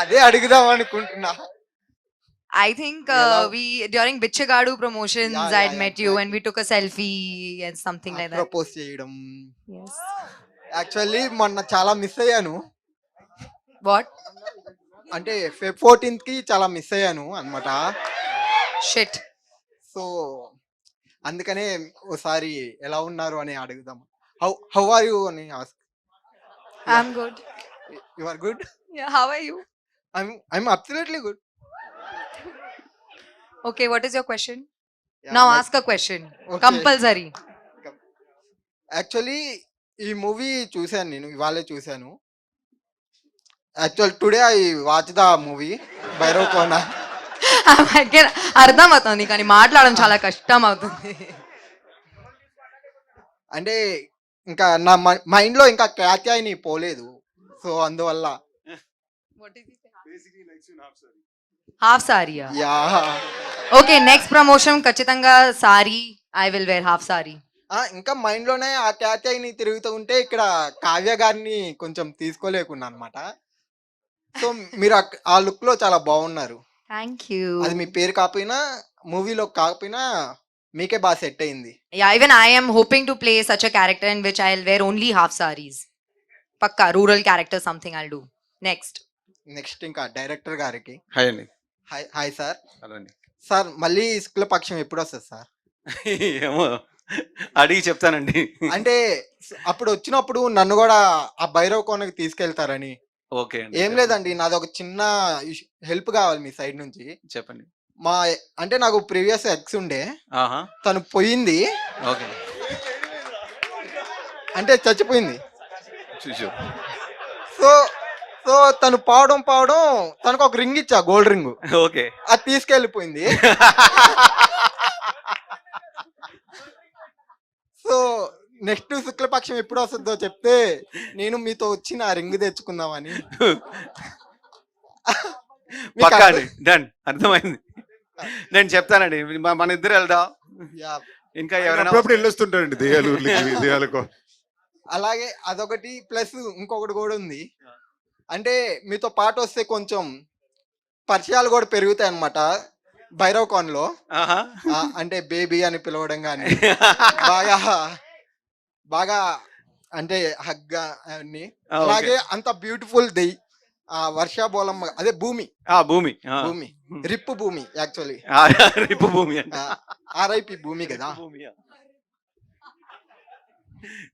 అదే అడుగుదాం అనుకుంటున్నా. I think Hello. we during Bichagadu promotions Yeah, I'd yeah, met you and we took a selfie and something like that. Propose చేయడం. Yes. యాక్చువల్లీ మొన్న చాలా మిస్ అయ్యాను. What? అంటే Feb 14th కి చాలా మిస్ అయ్యాను అన్నమాట. Shit. సో అందుకనే ఒకసారి ఎలా ఉన్నారు అని అడుగుదాం. హౌ ఆర్ యు అని ask. I'm good. You are good. Yeah, how are you? I'm absolutely good. Okay, what is your question? Yeah, Now my- ask a question. Okay. Compulsory. Actually ఈ movie చూశాను, నేను ఇవాళే చూశాను. Actual today I watch the movie Bhairav Kona. అర్థం అవుతుంది కానీ మాట్లాడడం చాలా కష్టం అవుతుంది. అంటే ఇంకా నా మైండ్లో ఇంకా క్యాత్యాయిని పోలేదు, సో అందువల్ల. Half sari. Yeah. Okay, next promotion ఖచ్చితంగా sari. I will wear half sari. ఇంకా మైండ్లోనే ఆ క్యాత్యాయిని తిరుగుతూ ఉంటే ఇక్కడ కావ్య గారిని కొంచెం తీసుకోలేకున్నా అనమాట. సో మీరు ఆ లుక్ లో చాలా బాగున్నారు. Thank you. అది మీ పేరు కాకపోయినా మూవీలో కాకపోయినా మీకే బాగా సెట్ అయింది. Yeah, even I am hoping to play such a character in which I'll wear only half sarees. Pakka, rural character, something I'll do. Next. Next ఇంకా డైరెక్టర్ గారికి హాయ్ అండి. Hi sir. హలో అండి. Sir మళ్ళీ శుక్లపక్షం ఎప్పుడు వస్తుంది sir? ఏమో అడిగి చెప్తానండి. అంటే అప్పుడు వచ్చినప్పుడు నన్ను కూడా ఆ భైరవ్ కోనకి తీసుకెళ్తారని. ఓకే అండి. ఏం లేదండి, నాది ఒక చిన్న హెల్ప్ కావాలి మీ సైడ్ నుంచి. చెప్పండి. అంటే నాకు ప్రీవియస్ ఎక్స్ ఉండే, ఆహా, తను పోయింది. ఓకే. అంటే చచ్చిపోయింది. చూసు. సో సో తను పావడం తనకు ఒక రింగ్ ఇచ్చా, గోల్డ్ రింగ్. ఓకే. అది తీసుకెళ్ళిపోయింది. సో నెక్స్ట్ శుక్లపక్షం ఎప్పుడు వస్తుందో చెప్తే నేను మీతో వచ్చి నా రింగ్ తెచ్చుకుందామని. మీకు పక్కా అర్థం- అండి, డన్, అర్థమైంది. నేను చెప్తానండి, మన ఇద్దరు వెళ్దాం. యా. ఇంకా ఎవరైనా అప్పుడప్పుడు వెళ్ళొస్తుంటారండి దెయ్యాలు ఊర్లకి, దెయ్యాలకు. అలాగే అదొకటి ప్లస్ ఇంకొకటి కూడా ఉంది. అంటే మీతో పాటు వస్తే కొంచెం పరిచయాలు కూడా పెరుగుతాయి అన్నమాట. భైరవ్ కాన్ లో ఆహా. అంటే బేబీ అని పిలవడం కానీ బాగా బాగా అంటే హగ్ అన్ని. ఆ, ఓకే. అలాగే అంత బ్యూటిఫుల్ వర్ష బోలమ్మ, అదే భూమి భూమి, భూమి రిప్పు భూమి యాక్చువల్లీ రిపు భూమి అండి. ఆర్ఐపి భూమి కదా.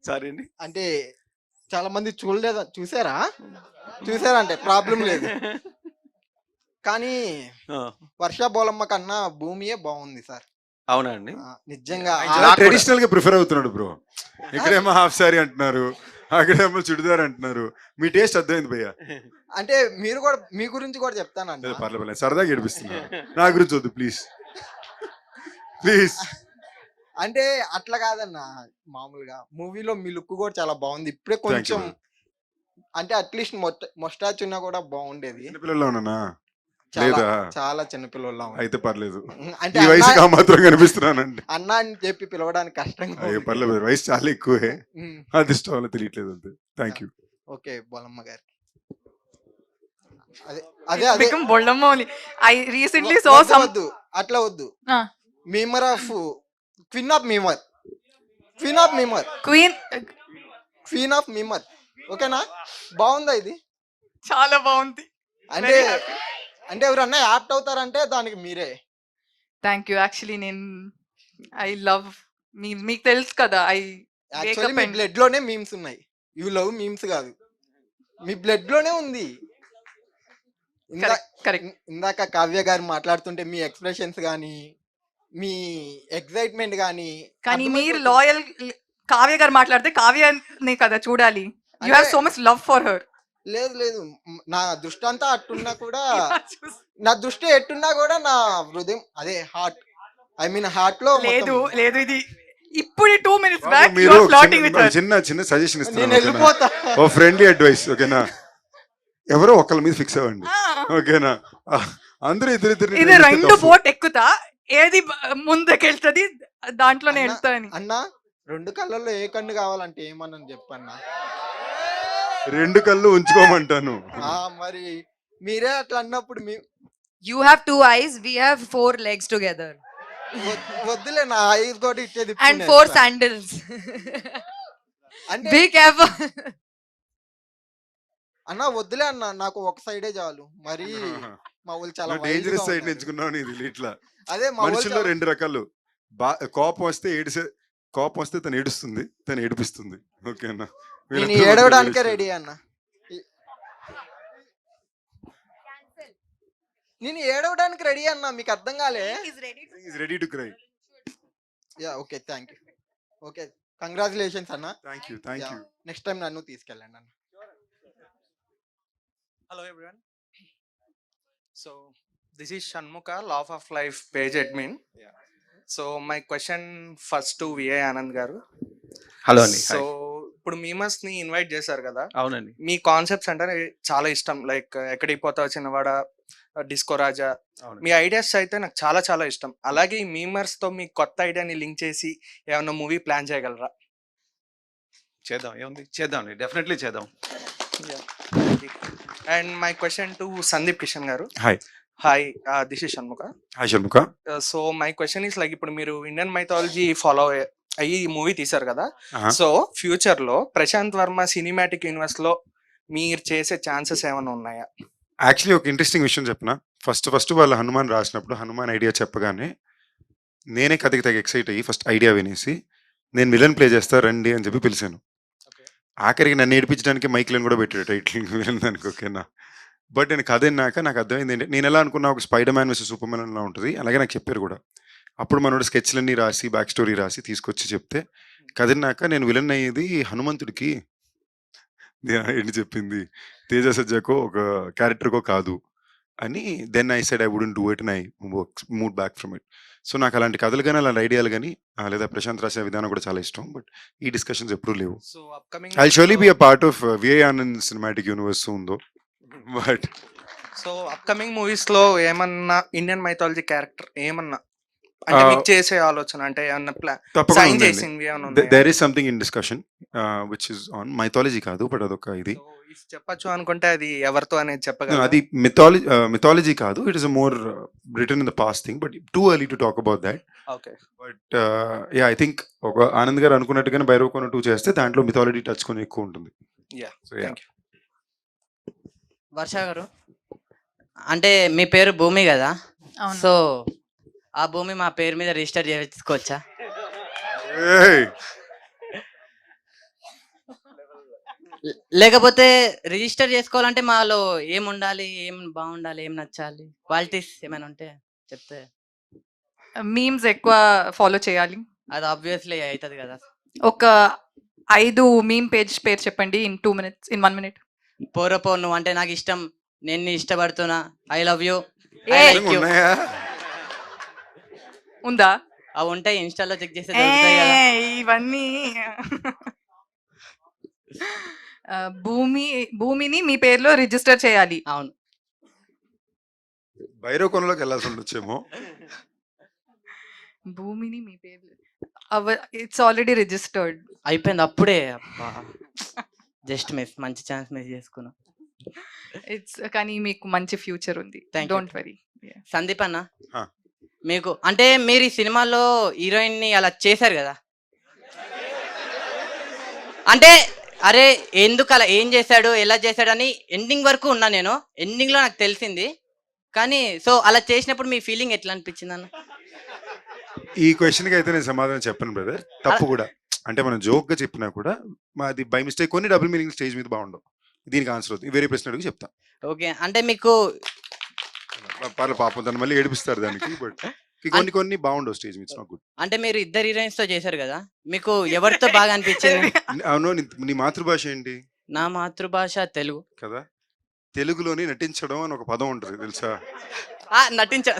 సారీ అండి. అంటే చాలా మంది చూసారా అంటే ప్రాబ్లం లేదు. కానీ వర్ష బోలమ్మ కన్నా భూమియే బాగుంది సార్. అవునా అండి? నిజంగా ట్రెడిషనల్ గా ప్రిఫర్ అవుతున్నాడు బ్రో. ఇక్కడేమో హాఫ్ సారీ అంటున్నారు, అక్కడేమో చుడిదార్ అంటున్నారు. మీ టేస్ట్ అర్థమైంది భయ్యా. అంటే మీరు కూడా మీ గురించి కూడా చెప్తానండి. పర్లేదు, సరదాగా ఏడిపిస్తున్నారు. నా గురించి వద్దు ప్లీజ్ ప్లీజ్. అంటే అట్లా కాదన్న, మామూలుగా మూవీలో మీ లుక్ కూడా చాలా బాగుంది. ఇప్పుడే కొంచెం అంటే అట్లీస్ట్ మొస్టాచ్ ఉన్నా కూడా బాగుండేది. చిన్నపిల్లల్లో ఉన్నానా? చాలా లేదా? చాలా చిన్నపిల్లల అయితే పర్లేదు. అంటే ఈ వయసుకి ఆ మాత్రం కనిపిస్తున్నానండి. అన్న అని చెప్పి పిలవడానికి కష్టంగా అయ్యో ఉంది. పర్లేదు, వయసు చాలా ఎక్కువే. ఉమ్, అది ఇష్టం వల్ల తెలియట్లేదు అంతే. Thank you. ఓకే బోలమ్మ గారికి. అదే అదే అదే become Bollamma only. I recently so వద్దు, సమ్ వద్దు అట్లా వద్దు. Memer of queen of memer, queen of memer, queen of memer. ఓకేనా? బాగుందా ఇది? చాలా బాగుంది. అంటే అంటే ఎవరన్నా యాప్ట్ అవుతారంటే దానికి మీరే. Thank you. యాక్చువల్లీ నేను ఐ లవ్ మీకు తెలుసు కదా, ఐ యాక్చువల్లీ మీ బ్లడ్ లోనే మీమ్స్ ఉన్నాయి. యూ లవ్ మీమ్స్ కాదు, మీ బ్లడ్ లోనే ఉంది. ఇందాక కావ్య గారు మాట్లాడుతుంటే మీ ఎక్స్ప్రెషన్స్ కానీ మీ ఎక్సైట్మెంట్ కానీ మీరు లాయల్. కావ్య గారు మాట్లాడితే కావ్యనే కదా చూడాలి. You have so much love for her. లేదు లేదు, నా దృష్టి అంతా అట్టున్నా కూడా, నా దృష్టి ఎట్టున్నా కూడా నా హృదయం అదే హార్ట్, ఐ మీన్ హార్ట్ లో లేదు లేదు, ఇది ఇప్పుడు 2 minutes బ్యాక్ యు మీరు ఆర్ ఫ్లర్టింగ్ విత్ హర్. చిన్న సజెషన్ నేను ఇస్తున్నాను. వెళ్ళిపోతా. ఓ ఫ్రెండ్లీ అడ్వైస్, ఓకేనా? ఎవరో ఒకళ్ళ మీద ఫిక్స్ అవ్వండి, ఓకేనా? అందరూ ఇద్దరు ఇది 2 బోట్ ఎక్కుతా, ఏది ముందుకెళ్తది దాంట్లోనే వెళ్తాని. అన్నా 2 కళ్ళల్లో ఏ కన్ను కావాలంటే ఏమన్నా చెప్పన్నా. 2 కళ్ళు ఉంచుకోమంటాను. మరి మీరే అట్లా అన్నప్పుడు You have 2 eyes, we have 4 legs together. వద్దులే, నా ఐస్ కూడా ఇచ్చేది And 4 sandals. అంటే Be careful. అన్న వద్దులే అన్న, నాకు ఒక సైడే చాలు. మరి మా వాళ్ళు చాలా డేంజరస్ wild గా సైడ్ ఉన్నారు. ఎంచుకున్నావు ఇది ఇట్లా. అదే మా వాళ్ళు మనుషుల్లో చాలా- 2 రకాలు. కోపం వస్తే తను ఏడుస్తుంది, తను ఏడిపిస్తుంది, ఓకేనా? నేను ఏడవడానికే రెడీ అన్న. నేను ఏడవడానికి రెడీ అన్న, మీకు అర్థం కాలే? Ready to cry. Yeah okay, thank you. Okay, congratulations అన్న. Thank you. నెక్స్ట్ టైం నన్ను తీసుకెళ్ళండి అన్న. Hello everyone. So this is Shanmuka, Law of Life page admin. So my question first to VA Anand garu. Hello అండి. So ఇప్పుడు memers ని invite చేశారు కదా. అవునండి. మీ కాన్సెప్ట్స్ అంటే చాలా ఇష్టం. లైక్ ఎక్కడికి పోతావు చిన్నవాడ, డిస్కో రాజా, మీ ఐడియాస్ అయితే నాకు చాలా చాలా ఇష్టం. అలాగే ఈ మీమర్స్ తో మీ కొత్త ఐడియాని లింక్ చేసి ఏమన్నా మూవీ ప్లాన్ చేయగలరా? చేద్దాం, ఏముంది, చేద్దాం, డెఫినెట్లీ చేద్దాం. And my question to Sandeep Kishan గారు. Hi, this is Shanmukha. Hi Shanmukha. So my question is like, ఇప్పుడు మీరు ఇండియన్ మైథాలజీ ఫాలో అయ్యి మూవీ తీశారు కదా. సో ఫ్యూచర్ లో ప్రశాంత్ వర్మ సినిమాటిక్ యూనివర్స్ లో మీరు చేసే ఛాన్సెస్ ఏమైనా ఉన్నాయా? యాక్చువల్లీ ఒక ఇంట్రెస్టింగ్ విషయం చెప్పిన. ఫస్ట్ వాళ్ళు హనుమాన్ రాసినప్పుడు హనుమాన్ ఐడియా చెప్పగానే నేనే కథకి తగ్గ ఎక్సైట్ అయ్యి ఫస్ట్ ఐడియా వినేసి నేను విలన్ ప్లే చేస్తా రండి అని చెప్పి పిలిచాను. ఆఖరికి నన్ను ఏడిపించడానికి మైక్లను కూడా పెట్టాడు టైటిల్ విలన్ దానికి, ఓకేనా? బట్ నేను కథ విన్నాక నాకు అర్థమైంది ఏంటంటే, నేను ఎలా అనుకున్నా ఒక spider man versus super man అలా ఉంటుంది, అలాగే నాకు చెప్పారు కూడా. అప్పుడు మనోడు స్కెచ్లన్నీ రాసి బ్యాక్ స్టోరీ రాసి తీసుకొచ్చి చెప్తే కదిరినాక నేను విలన్ అయ్యేది హనుమంతుడికి, ఏంటి చెప్పింది, తేజ సజ్జాకో ఒక క్యారెక్టర్కో కాదు అని. Then I said I wouldn't do it and I move back from it. So నాకు అలాంటి కథలు కానీ అలాంటి ఐడియాలు కానీ లేదా ప్రశాంత్ రాసే విధానం కూడా చాలా ఇష్టం. బట్ ఈ డిస్కషన్స్ ఎప్పుడూ లేవు. So upcoming I should be a part of VI Anand cinematic universe ఉందో. బట్ సో అప్కమింగ్ మూవీస్ లో ఏమన్నా ఇండియన్ మైథాలజీ క్యారెక్టర్ ఏమన్నా అంటే మీకు చేసే ఆలోచన అంటే ఏమన్నా తప్పకుండా సైన్ ఉందండి. చేసింది ఏమన్నా ఉన్నాయా? There is something in discussion which is on mythology కాదు, బట్ అదొక ఇది. So, if చెప్పొచ్చు అనుకుంటే అది ఎవరితో అనేది No, చెప్పగలరా? అది mythology కాదు. It is more return in the past thing, but too early to talk about that. Okay. But yeah, I think ఒక ఆనంద్ గారు అనుకున్నట్టుగానే భైరవ్ కోన 2 చేస్తే దాంట్లో మిథాలజీ టచ్ కొని ఎక్కువ ఉంటుంది. Yeah, So, yeah. Thank you. Varsha గారు, అంటే మీ పేరు భూమి కదా, అవును. సో ఆ భూమి మా పేరు మీద రిజిస్టర్ చేసుకోవచ్చా? Hey! లేకపోతే రిజిస్టర్ చేసుకోవాలంటే మాలో ఏం ఉండాలి, ఏం బాగుండాలి, ఏం నచ్చాలి, క్వాలిటీస్ ఏమైనా ఉంటే చెప్తే. మీమ్స్ ఎక్కువ ఫాలో చేయాలి. అది ఆబ్వియస్లీ అవుతుంది కదా. ఒక 5 మీమ్ పేరు చెప్పండి ఇన్ 2 minutes, ఇన్ 1 minute. పోరపో నువ్వు అంటే నాకు ఇష్టం, నేను నీ ఇష్టపడుతున్నా, ఐ లవ్ యూ, నిజంగా ఉన్నాయా? ఉందా? అవి ఉంటాయి, ఇన్స్టాలో చెక్ చేస్తే దొరుకుతాయి కదా. ఇవన్నీ భూమిని మీ పేరులో రిజిస్టర్ చేయాలి. అవును. భైరవ్ కోనలోకి వెళ్ళాల్సి ఉండొచ్చేమో. భూమిని మీ పేరు ఇట్స్ ఆల్రెడీ రిజిస్టర్డ్. అయిపోయింది అప్పుడే. జస్ట్ మిస్, మంచి ఛాన్స్ మిస్ చేసుకున్నా. ఇట్స్ కానీ మీకు మంచి ఫ్యూచర్ ఉంది. Thank you. Don't worry. Sandeep అన్న, ఆ. మీకు అంటే మీరు ఈ సినిమాలో హీరోయిన్ ని అలా చేశారు కదా, అంటే అరే ఎందుకు అలా, ఏం చేశాడు, ఎలా చేశాడు అని ఎండింగ్ వరకు ఉన్నా నేను. ఎండింగ్ లో నాకు తెలిసింది, కానీ సో అలా చేసినప్పుడు మీ ఫీలింగ్ ఎట్లా అనిపించింది అన్న? ఈ క్వశ్చన్కి అయితే నేను సమాధానం చెప్పను బ్రదర్. తప్పు కూడా. అంటే మనం జోక్ గా చెప్పినా కూడా మాది బై మిస్టేక్ కొన్ని డబుల్ మీనింగ్ స్టేజ్ మీద బాగుండవు. దీనికి ఆన్సర్ అవుతుంది. వేరే ప్రశ్న అడిగి చెప్తా. ఓకే, అంటే మీకు పర్లేదు, పాపం తను మళ్ళీ ఏడిపిస్తారు దానికి. బట్ కొన్ని బాగుండవు స్టేజ్ మీద. Not good. అంటే మీరు ఇద్దరు హీరోయిన్స్ తో చేశారు కదా, మీకు ఎవరితో బాగా అనిపించింది? అవును. నీ మాతృభాష ఏంటి? నా మాతృభాష తెలుగు కదా. తెలుగులోని నటించడం అని ఒక పదం ఉంటుంది తెలుసా?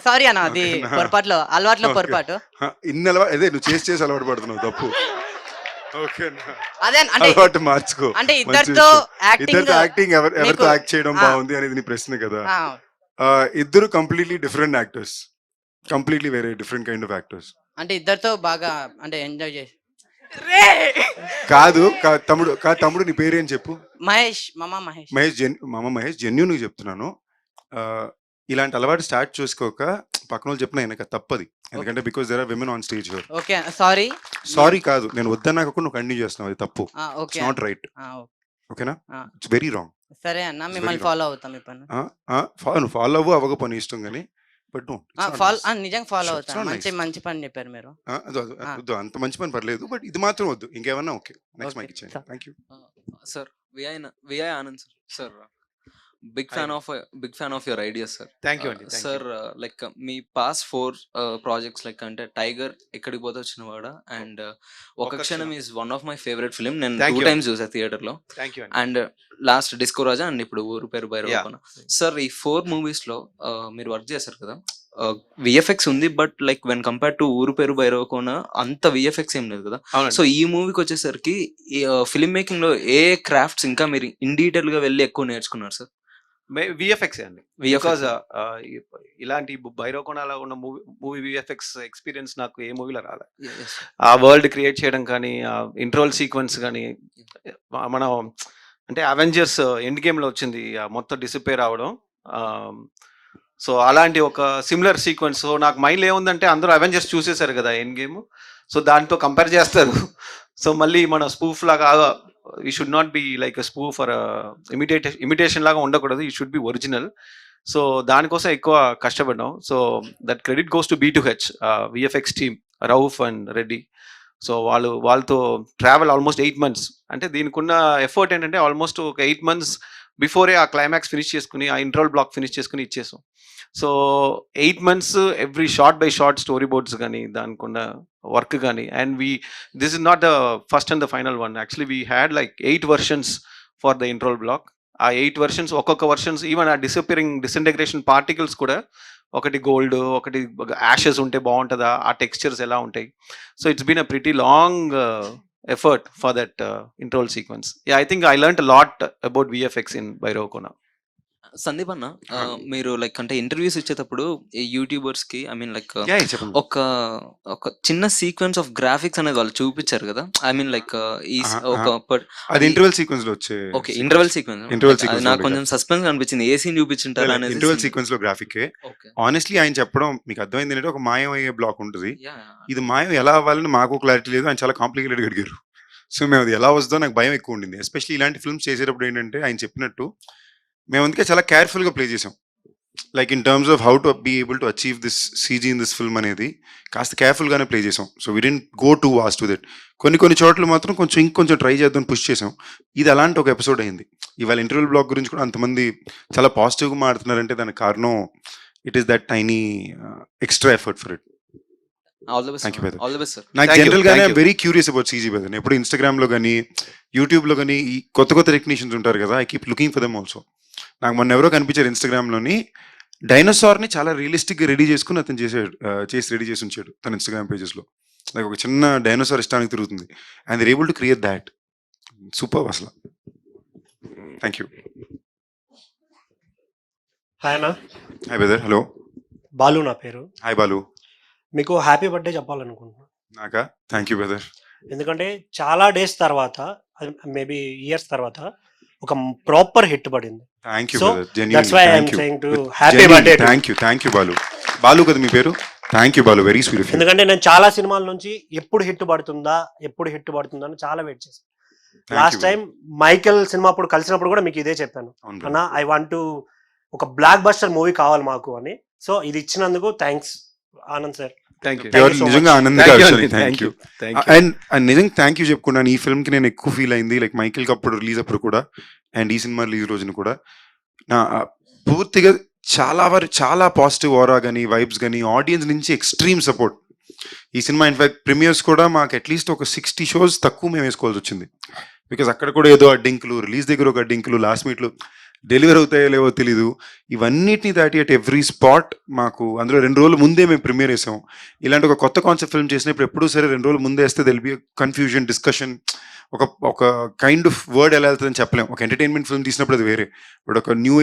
సారీ అన్న, అది ఓకేనా? పొరపాట్లో, అలవాట్లో ఓకే. పొరపాటు. ఇన్ని అదే నువ్వు చేసి అలవాటు పడుతున్నావు. తప్పు. ఓకేనా? అదే అంటే అలవాటు మార్చుకో. అంటే మంచి ఇద్దరితో విషయం. ఇద్దరితో యాక్టింగ్ ఎవరితో మీకు- యాక్ట్ చేయడం ఆ. బాగుంది అనేది నీ ప్రశ్న కదా. ఇద్దరు కంప్లీట్లీ డిఫరెంట్ యాక్టర్స్. కంప్లీట్లీ వేరే డిఫరెంట్ కైండ్ ఆఫ్ యాక్టర్స్. అంటే ఇద్దరితో బాగా అంటే ఎంజాయ్ చేసి. కాదు తమ్ముడు నీ పేరు ఏం చెప్పు. మహేష్, మామ మహేష్. మామ మహేష్, జెన్యూన్ గా చెప్తున్నాను. ఆ, ఇలాంటి అలవాటు స్టార్ట్ చేసుకోక పక్కన వాళ్ళు చెప్పిన ఆయనక తప్పది. ఎందుకంటే because there are women on stage here. Okay, sorry. Sorry కాదు, నేను వద్దన్నాక కూడా నువ్వు కంటిన్యూ చేస్తున్నావు. అది తప్పు. Okay, not right. ఓకేనా? ఆ. It's very wrong. సరే అన్న, It's మిమ్మల్ని very ఫాలో అవుతాం ఇప్పుడు. నువ్వు ఫాలో అవ్వు అవ్వక పని ఇష్టం కానీ బట్ నిజంగా ఫాలో It's అవుతాం. not మంచి nice. మంచి పని చెప్పారు మీరు. వద్దు, అంత మంచి పని పర్లేదు. బట్ ఇది మాత్రం వద్దు. ఇంకేమన్నా ఓకే. నెక్స్ట్ మైక్ ఇచ్చేయండి. Thank you. Sir VI Anand sir. Big fan of your ideas sir. Thank you అండి. సార్ లైక్ మీ పాస్ట్ 4 ప్రాజెక్ట్స్ లైక్ అంటే టైగర్, ఎక్కడికి పోతే వచ్చినవాడ అండ్ ఒక Kshanam is one of my favourite film. నేను Thank 2 you. times చూసా థియేటర్ లో. Thank you and last disco Raja and ఇప్పుడు ఊరు పేరు భైరవ Yeah. కోన. సార్ ఈ 4 మూవీస్ లో మీరు వర్క్ చేశారు కదా, విఎఫ్ఎక్స్ ఉంది but like when compare to ఊరు పేరు భైరవ కోన అంత విఎఫ్ఎక్స్ ఏం లేదు కదా. సో ఈ మూవీకి వచ్చేసరికి ఫిల్మ్ మేకింగ్ లో ఏ క్రాఫ్ట్స్ ఇంకా మీరు ఇన్ డీటెయిల్ గా వెళ్ళి ఎక్కువ నేర్చుకున్నారు సార్? విఎఫ్ఎక్స్ అండి. VFX. బికాజ్ ఇలాంటి భైరవకోణాలో ఉన్న మూవీ విఎఫ్ఎక్స్ ఎక్స్పీరియన్స్ నాకు ఏ మూవీలో రాలే. ఆ వరల్డ్ క్రియేట్ చేయడం కానీ, ఆ ఇంట్రోల్ సీక్వెన్స్ కానీ, మనం అంటే అవెంజర్స్ ఎండ్ గేమ్ లో వచ్చింది ఆ మొత్తం డిసిపేర్ అవడం. సో అలాంటి ఒక సిమిలర్ సీక్వెన్స్ నాకు మైండ్ ఏముందంటే అందరూ అవెంజర్స్ చూసేశారు కదా ఎండ్ గేమ్. సో దాంతో కంపేర్ చేస్తారు. సో మళ్ళీ మన స్పూఫ్ లాగా you should not be like spoof or imitation లాగా ఉండకూడదు. You should be original. So దానికోసం ఎక్కువ కష్టపడ్డాం. So that credit goes to B2H VFX team, Rauf and Reddy. So వాళ్ళతో ట్రావెల్ ఆల్మోస్ట్ 8 months. అంటే దీనికి ఉన్న ఎఫర్ట్ ఏంటంటే ఆల్మోస్ట్ ఒక 8 months బిఫోరే ఆ క్లైమాక్స్ ఫినిష్ చేసుకుని, ఆ ఇంట్రోల్ బ్లాక్ ఫినిష్ చేసుకుని ఇచ్చేసాం. So 8 months every shot by shot story boards కానీ, దానికి ఉన్న వర్క్ కానీ. And this is not the first and the final one. Actually we had like 8 versions for the interval block. ఆ 8 versions, ఒక్కొక్క versions, even ఆ డిసింటగ్రేషన్ particles కూడా, ఒకటి gold, ఒకటి యాషెస్ ఉంటే బాగుంటుందా, ఆ టెక్స్చర్స్ ఎలా ఉంటాయి. So it's been a pretty long effort for that intro sequence. Yeah, I think I learned a lot about VFX in Bairavakona. Sandeep అన్న, మీరు లైక్ అంటే ఇంటర్వ్యూస్ ఇచ్చేటప్పుడు యూట్యూబర్స్ కి ఐ మీన్ లైక్ చెప్పండి. ఒక చిన్న సీక్వెన్స్ ఆఫ్ గ్రాఫిక్స్ అనేది వాళ్ళు చూపించారు కదా. ఐ మీన్ లైక్ ఈ అది ఇంటర్వెల్ సీక్వెన్స్ లో వచ్చే. ఓకే, ఇంటర్వెల్ సీక్వెన్స్ నాకు కొంచెం సస్పెన్స్ అనిపించింది. ఏ సీన్ చూపించుంటారు అనేది. ఇంటర్వెల్ సీక్వెన్స్ లో గ్రాఫిక్ ఆనెస్ట్లీ ఆయన చెప్పడం మీకు అర్థమైంది ఏంటంటే, ఒక మాయం అయ్యే బ్లాక్ ఉంటుంది. ఇది మాయం ఎలా అవ్వాలని మాకు క్లారిటీ లేదు, ఆయన చాలా కాంప్లికేటెడ్ అడిగారు. సో మేము అది ఎలా వస్తుందో నాకు భయం ఎక్కువ ఉండింది. ఎస్పెషల్లీ ఇలాంటి ఫిల్మ్స్ చేసేటప్పుడు ఏంటంటే, ఆయన చెప్పినట్టు మేము అందుకే చాలా కేర్ఫుల్గా ప్లే చేసాం. Like in terms of how to be able to achieve this CG in this film అనేది కాస్త కేర్ఫుల్గానే ప్లే చేసాం. So we didn't go too vast with it. కొన్ని చోట్ల మాత్రం ఇంకొంచెం ట్రై చేద్దాం పుష్ చేసాం. ఇది అలాంటి ఒక ఎపిసోడ్ అయింది. ఇవాళ ఇంటర్వ్యూ బ్లాగ్ గురించి కూడా అంతమంది చాలా పాజిటివ్గా మాట్లాడుతున్నారంటే దానికి కారణం it is that tiny extra effort for it. నాకు జనరల్ గానే very curious about CG brother. ఎప్పుడు ఇన్స్టాగ్రామ్ లో కానీ యూట్యూబ్ లో కానీ ఈ కొత్త టెక్నీషియన్స్ ఉంటారు కదా, I keep looking for them also. నాకు మొన్న ఎవరో కనిపించారు ఇన్స్టాగ్రామ్ లోని, డైనోసార్ ని చాలా రియలిస్టిక్ గా రెడీ చేసుకుని అతను చేసి రెడీ చేసి ఉంచాడు తన ఇన్స్టాగ్రామ్ పేజెస్ లో. లైక్ ఒక చిన్న డైనోసార్ ఇష్టానికి తిరుగుతుంది, and they able to create that. Super అసలు. Thank you. హాయ్ అన్న. Hi brother. హలో. బాలు నా పేరు. హాయ్ బాలు. మీకు హ్యాపీ బర్త్డే చెప్పాలనుకుంటున్నాను. నాకా? Thank you brother. ఎందుకంటే చాలా డేస్ తర్వాత, మేబీ ఇయర్స్ తర్వాత ఒక ప్రాపర్ హిట్ పడింది. Thank you so brother. That's why I am saying to happy birthday. Thank you Balu. Balu కదా మీ పేరు? Thank you Balu, very sweet. ఎందుకంటే నేను చాలా సినిమాల నుంచి ఎప్పుడు హిట్ పడుతుందా అని చాలా వెయిట్ చేశాను. లాస్ట్ టైం మైకెల్ సినిమా అప్పుడు కలిసినప్పుడు కూడా మీకు ఇదే చెప్పాను, అన్న ఐ వాంట్ టు ఒక బ్లాక్ బస్టర్ మూవీ కావాలి మాకు అని. సో ఇది ఇచ్చినందుకు థ్యాంక్స్ ఆనంద్ సార్. నిజంగా ఆనందంగా. Thank you. అండ్ నిజంగా థ్యాంక్ యూ చెప్పుకున్నాను. ఈ ఫిల్మ్ కి నేను ఎక్కువ ఫీల్ అయింది, లైక్ మైకిల్ కి అప్పుడు రిలీజ్ అప్పుడు కూడా, అండ్ ఈ సినిమా రిలీజ్ రోజున కూడా నా పూర్తిగా చాలా పాజిటివ్ ఓరా కానీ వైబ్స్ కానీ ఆడియన్స్ నుంచి ఎక్స్ట్రీమ్ సపోర్ట్. ఈ సినిమా ఇన్ఫాక్ట్ ప్రీమియర్స్ కూడా మాకు అట్లీస్ట్ ఒక 60 షోస్ తక్కువ మేము వేసుకోవాల్సి వచ్చింది. బికాస్ అక్కడ కూడా ఏదో అడ్డింకులు, రిలీజ్ దగ్గర ఒక అడ్డింకులు, లాస్ట్ మీట్లు డెలివరీ అవుతాయో లేవో తెలీదు. ఇవన్నిటిని దాటి అట్ ఎవ్రీ స్పాట్ మాకు అందులో 2 రోజుల ముందే మేము ప్రీమియర్ వేసాం. ఇలాంటి ఒక కొత్త కాన్సెప్ట్ ఫిల్మ్ చేసినప్పుడు ఎప్పుడూ సరే 2 రోజుల ముందే వేస్తే దెల్ బి కన్ఫ్యూజన్, డిస్కషన్, ఒక కైండ్ ఆఫ్ వర్డ్ ఎలా వెళ్తుందని చెప్పలేం. ఒక ఎంటర్టైన్మెంట్ ఫిల్మ్ తీసినప్పుడు అది వేరే, బట్ ఒక న్యూ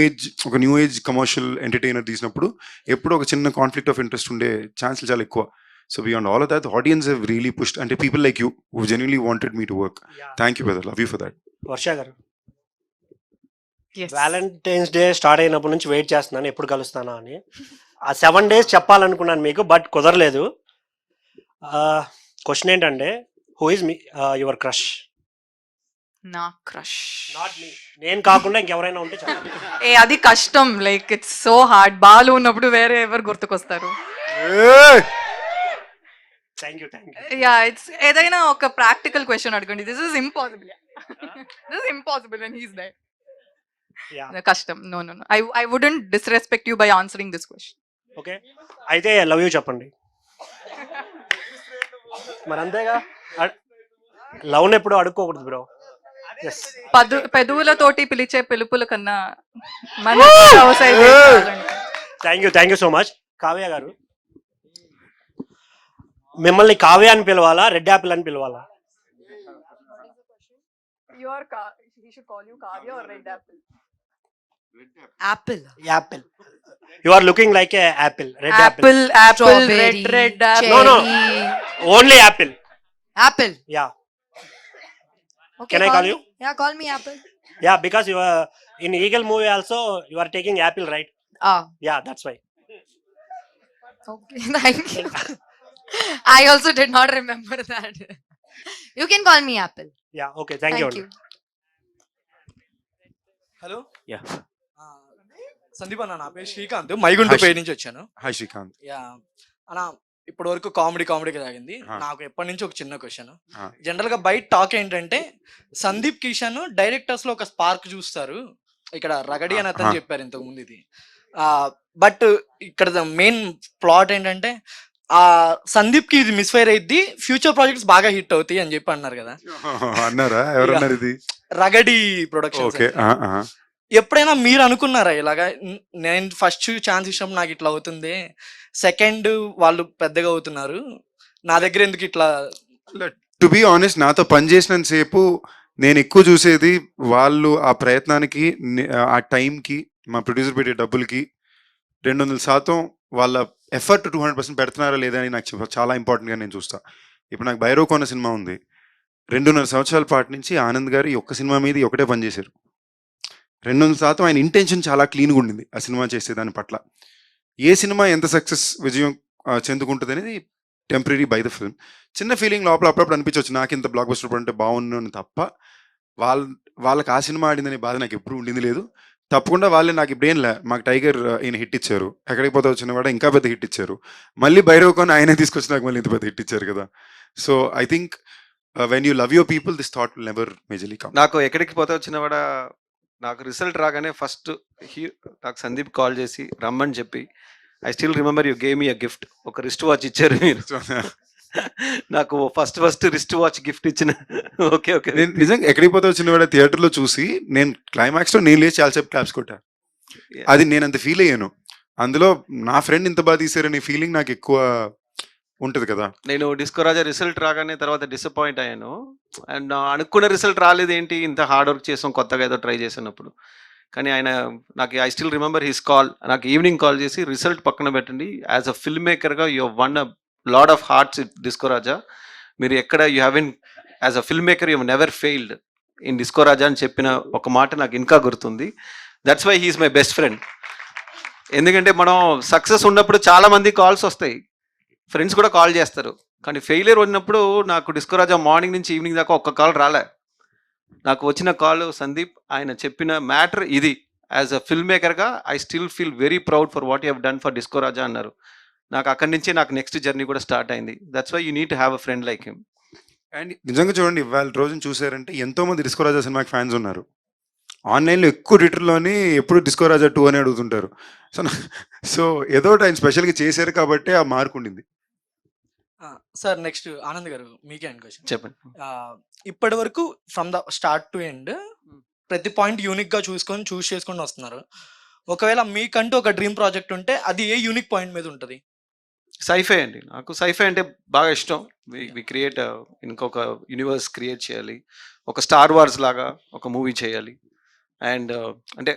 ఏజ్ కమర్షియల్ ఎంటర్టైనర్ తీసినప్పుడు ఎప్పుడు ఒక చిన్న కాన్ఫ్లిక్ట్ ఆఫ్ ఇంట్రెస్ట్ ఉండే ఛాన్సులు చాలా ఎక్కువ. So beyond all of that, the audience have really pushed, and people like you who genuinely wanted me to work. Thank you brother, love you for that. వర్ష గారు, Valentine's day start అయినప్పటి నుంచి wait చేస్తున్నాను ఎప్పుడు కలుస్తానా అని. ఆ 7 days చెప్పాలనుకున్నాను మీకు, but కుదరలేదు. క్వశ్చన్ ఏంటంటే, హూ ఇస్ యువర్ క్రష్? నా క్రష్ నాట్ మీ, నేను కాకుండా ఇంకెవరైనా ఉంటే చెప్పండి. అది కష్టం, like it's so hard. Balu ఉన్నప్పుడు వేరే ఎవరు గుర్తుకొస్తారు? Thank you. యా, ఇట్స్ ఏదైనా ఒక ప్రాక్టికల్ క్వశ్చన్ అడగండి. This is impossible. This is impossible and he's there. కష్టం. No I wouldn't disrespect you by answering this question. Okay, అయితే లవ్ యూ చెప్పండి. మరి అంతేగా, లవ్ ఎప్పుడు అడుక్కోకూడదు బ్రో. పెదవులతోటి పిలిచే పిలుపుల కన్నా thank you so much. Kavya గారు, మిమ్మల్ని కావ్య అని పిలవాలా, రెడ్ యాపిల్ అని పిలవాలా? Apple. You are looking like a apple. Red apple. Red apple. No, only apple. Apple. Yeah. Okay, Can I call you? Yeah, call me Apple. Yeah, because you are in Eagle movie also you are taking apple, right? Yeah, that's why. Okay, thank you. I also did not remember that. You can call me Apple. Yeah, okay, thank you. Hello. Yeah, Sandeep అన్న, నా పేరు శ్రీకాంత్, మైగుంట పేరు నుంచి వచ్చాను. Hi Srikanth. Yeah అన్న, ఇప్పటి వరకు కామెడీగా సాగింది. నాకు ఎప్పటి నుంచి ఒక చిన్న క్వశ్చన్. జనరల్ గా బయట టాక్ ఏంటంటే, సందీప్ కిషన్ డైరెక్టర్స్ లో ఒక స్పార్క్ చూస్తారు. ఇక్కడ రగడి అని అతను చెప్పారు ఇంతకు ముందు ఇది. బట్ ఇక్కడ మెయిన్ ప్లాట్ ఏంటంటే, సందీప్ కి ఇది మిస్ఫైర్ అయింది, ఫ్యూచర్ ప్రాజెక్ట్స్ బాగా హిట్ అవుతాయి అని చెప్పి అన్నారు కదా. అన్నారా? ఎవరన్నారు ఇది? రగడి ప్రొడక్షన్స్ ఓకే. ఎప్పుడైనా మీరు అనుకున్నారా ఇలాగా నేను ఫస్ట్ ఛాన్స్ ఇచ్చినప్పుడు నాకు ఇట్లా అవుతుంది, సెకండ్ వాళ్ళు పెద్దగా అవుతున్నారు, నా దగ్గర ఎందుకు ఇట్లా? టు బీ ఆనెస్ట్, నాతో పని చేసినంత సేపు నేను ఎక్కువ చూసేది వాళ్ళు ఆ ప్రయత్నానికి, ఆ టైంకి, మా ప్రొడ్యూసర్ పెట్టే డబ్బులకి 200% వాళ్ళ ఎఫర్ట్ 200% పెడుతున్నారా లేదా అని నాకు చాలా ఇంపార్టెంట్గా నేను చూస్తా. ఇప్పుడు నాకు భైరవ్ సినిమా ఉంది. 2.5 సంవత్సరాల పాటు నుంచి ఆనంద్ గారు ఈ ఒక్క సినిమా మీద ఒకటే పని చేశారు. 200% ఆయన ఇంటెన్షన్ చాలా క్లీన్గా ఉండింది ఆ సినిమా చేసేదాని పట్ల. ఏ సినిమా ఎంత సక్సెస్ విజయం చెందుకుంటుంది అనేది టెంపరీ బై ద ఫిల్మ్. చిన్న ఫీలింగ్ లోపల అప్పుడప్పుడు అనిపించవచ్చు, నాకు ఇంత బ్లాక్ బస్టర్ అంటే బాగుండు అని. తప్ప వాళ్ళకి ఆ సినిమా ఆడిందనే బాధ నాకు ఎప్పుడు ఉండింది లేదు. తప్పకుండా వాళ్ళే నాకు ఇప్పుడు ఏం లే, మాకు టైగర్ ఈయన హిట్ ఇచ్చారు, ఎక్కడికి పోతే వచ్చిన కూడా ఇంకా పెద్ద హిట్ ఇచ్చారు, మళ్ళీ భైరవ్ ఆయనే తీసుకొచ్చి నాకు మళ్ళీ ఇంత పెద్ద హిట్ ఇచ్చారు కదా. So I think when you love your people this thought will never majorly come. నాకు ఎక్కడికి పోతే వచ్చిన కూడా నాకు రిజల్ట్ రాగానే ఫస్ట్ నాకు సందీప్ కాల్ చేసి రమ్మని చెప్పి, I still remember you game me a gift, ఒక రిస్ట్ వాచ్ ఇచ్చారు మీరు. నాకు ఫస్ట్ రిస్ట్ వాచ్ గిఫ్ట్ ఇచ్చిన ఓకే ఓకే నేను నిజంగా ఎక్కడికి పోతే వచ్చిన కూడా థియేటర్లో చూసి నేను క్లైమాక్స్లో నేను లేచి చాలాసేపు క్లాప్స్ కొట్టా. అది నేను అంత ఫీల్ అయ్యాను. అందులో నా ఫ్రెండ్ ఇంత బాగా తీసారనే ఫీలింగ్ నాకు ఎక్కువ ఉంటుంది కదా. నేను డిస్కో రాజా రిజల్ట్ రాగానే తర్వాత డిసప్పాయింట్ అయ్యాను. అండ్ అనుకున్న రిజల్ట్ రాలేదు, ఏంటి ఇంత హార్డ్ వర్క్ చేసాం కొత్తగా ఏదో ట్రై చేసినప్పుడు. కానీ ఆయన నాకు I still remember his call, నాకు ఈవినింగ్ కాల్ చేసి రిజల్ట్ పక్కన పెట్టండి, యాజ్ అ ఫిల్మ్ మేకర్గా you won a lot of hearts Disco Raja, మీరు ఎక్కడ you heaven as a film maker you never failed in Disco Raja అని చెప్పిన ఒక మాట నాకు ఇంకా గుర్తుంది. That's why he's my best friend. ఎందుకంటే మనం సక్సెస్ ఉన్నప్పుడు చాలా మంది కాల్స్ వస్తాయి, ఫ్రెండ్స్ కూడా కాల్ చేస్తారు, కానీ ఫెయిలియర్ ఉన్నప్పుడు నాకు డిస్కో రాజా మార్నింగ్ నుంచి ఈవినింగ్ దాకా ఒక్క కాల్ రాలే. నాకు వచ్చిన కాల్ సందీప్, ఆయన చెప్పిన మ్యాటర్ ఇది, యాజ్ అ ఫిల్మ్ మేకర్గా I still feel very proud for what you have done for Disco Raja అన్నారు. నాకు అక్కడి నుంచి నాకు నెక్స్ట్ జర్నీ కూడా స్టార్ట్ అయింది. That's why you need to have a friend like him. And నిజంగా చూడండి, ఇవాళ రోజున చూసారంటే ఎంతోమంది డిస్కో రాజా సినిమాకి ఫ్యాన్స్ ఉన్నారు. ఆన్లైన్లో ఎక్కువ ట్విట్టర్లోని ఎప్పుడు డిస్కో రాజా 2 అని అడుగుతుంటారు. సో ఏదో ఆయన స్పెషల్గా చేశారు కాబట్టి ఆ మార్క్ ఉండింది. సార్ నెక్స్ట్ ఆనంద్ గారు మీకే అండ్ క్వశ్చన్ చెప్పండి. ఇప్పటి వరకు from the start to end ప్రతి పాయింట్ యూనిక్గా చూస్ చేసుకొని వస్తున్నారు. ఒకవేళ మీకంటూ ఒక డ్రీమ్ ప్రాజెక్ట్ ఉంటే అది ఏ యూనిక్ పాయింట్ మీద ఉంటుంది? సైఫై అండి, నాకు సైఫై అంటే బాగా ఇష్టం. వి క్రియేట్ ఇంకొక యూనివర్స్ క్రియేట్ చేయాలి, ఒక స్టార్ వార్స్ లాగా ఒక మూవీ చేయాలి. అండ్ అంటే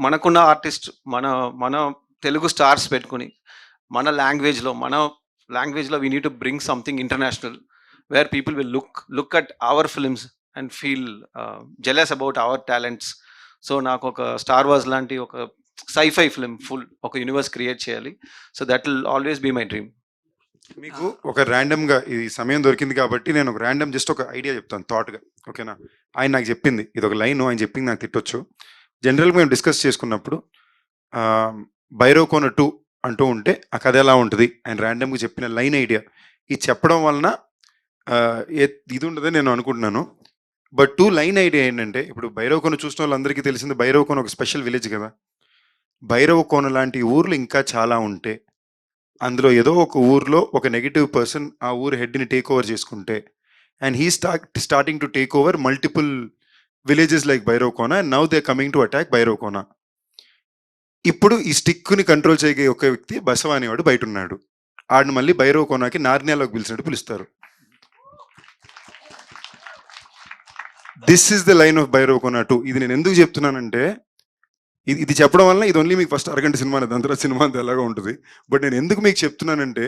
మనకున్న ఆర్టిస్ట్ మన తెలుగు స్టార్స్ పెట్టుకుని మన లాంగ్వేజ్లో we need to bring something international where people will look at our films and feel jealous about our talents. So నాకు ఒక స్టార్ వార్స్ లాంటి ఒక సైఫై ఫిల్మ్ ఫుల్ ఒక యూనివర్స్ క్రియేట్ చేయాలి. So that will always be my dream. మీకు ఒక ర్యాండమ్గా ఈ సమయం దొరికింది కాబట్టి నేను ఒక ర్యాండమ్ జస్ట్ ఒక ఐడియా చెప్తాను థాట్గా, ఓకేనా? ఆయన నాకు చెప్పింది ఇది ఒక లైన్, ఆయన చెప్పింది నాకు తిట్టొచ్చు. జనరల్గా మేము డిస్కస్ చేసుకున్నప్పుడు భైరవ్ 2 అంటూ ఉంటే ఆ కథ ఎలా ఉంటుంది ఆయన ర్యాండమ్గా చెప్పిన లైన్ ఐడియా ఇది చెప్పడం వలన ఇది ఉండదని నేను అనుకుంటున్నాను. బట్ 2 లైన్ ఐడియా ఏంటంటే, ఇప్పుడు భైరవ్ చూసిన వాళ్ళందరికీ తెలిసింది భైరవ్ ఒక స్పెషల్ విలేజ్ కదా. భైరవ్ లాంటి ఊర్లు ఇంకా చాలా ఉంటే అందులో ఏదో ఒక ఊర్లో ఒక నెగిటివ్ పర్సన్ ఆ ఊరు హెడ్ని టేక్ ఓవర్ చేసుకుంటే, and he starting to take over multiple villages like Bhairav and now they coming to attack Bhairav. ఇప్పుడు ఈ స్టిక్ని కంట్రోల్ చేయగలిగే ఒక వ్యక్తి బసవ అనేవాడు బయట ఉన్నాడు. ఆడిని మళ్ళీ భైరవ్ నార్నియాలోకి పిలిచినట్టు పిలుస్తారు. This is the line of Bhairav 2. ఇది నేను ఎందుకు చెప్తున్నానంటే, ఇది చెప్పడం వల్ల ఇది ఓన్లీ మీకు ఫస్ట్ అరగంట సినిమా, దాని తర్వాత సినిమా అంతా ఎలాగో ఉంటుంది. బట్ నేను ఎందుకు మీకు చెప్తున్నానంటే,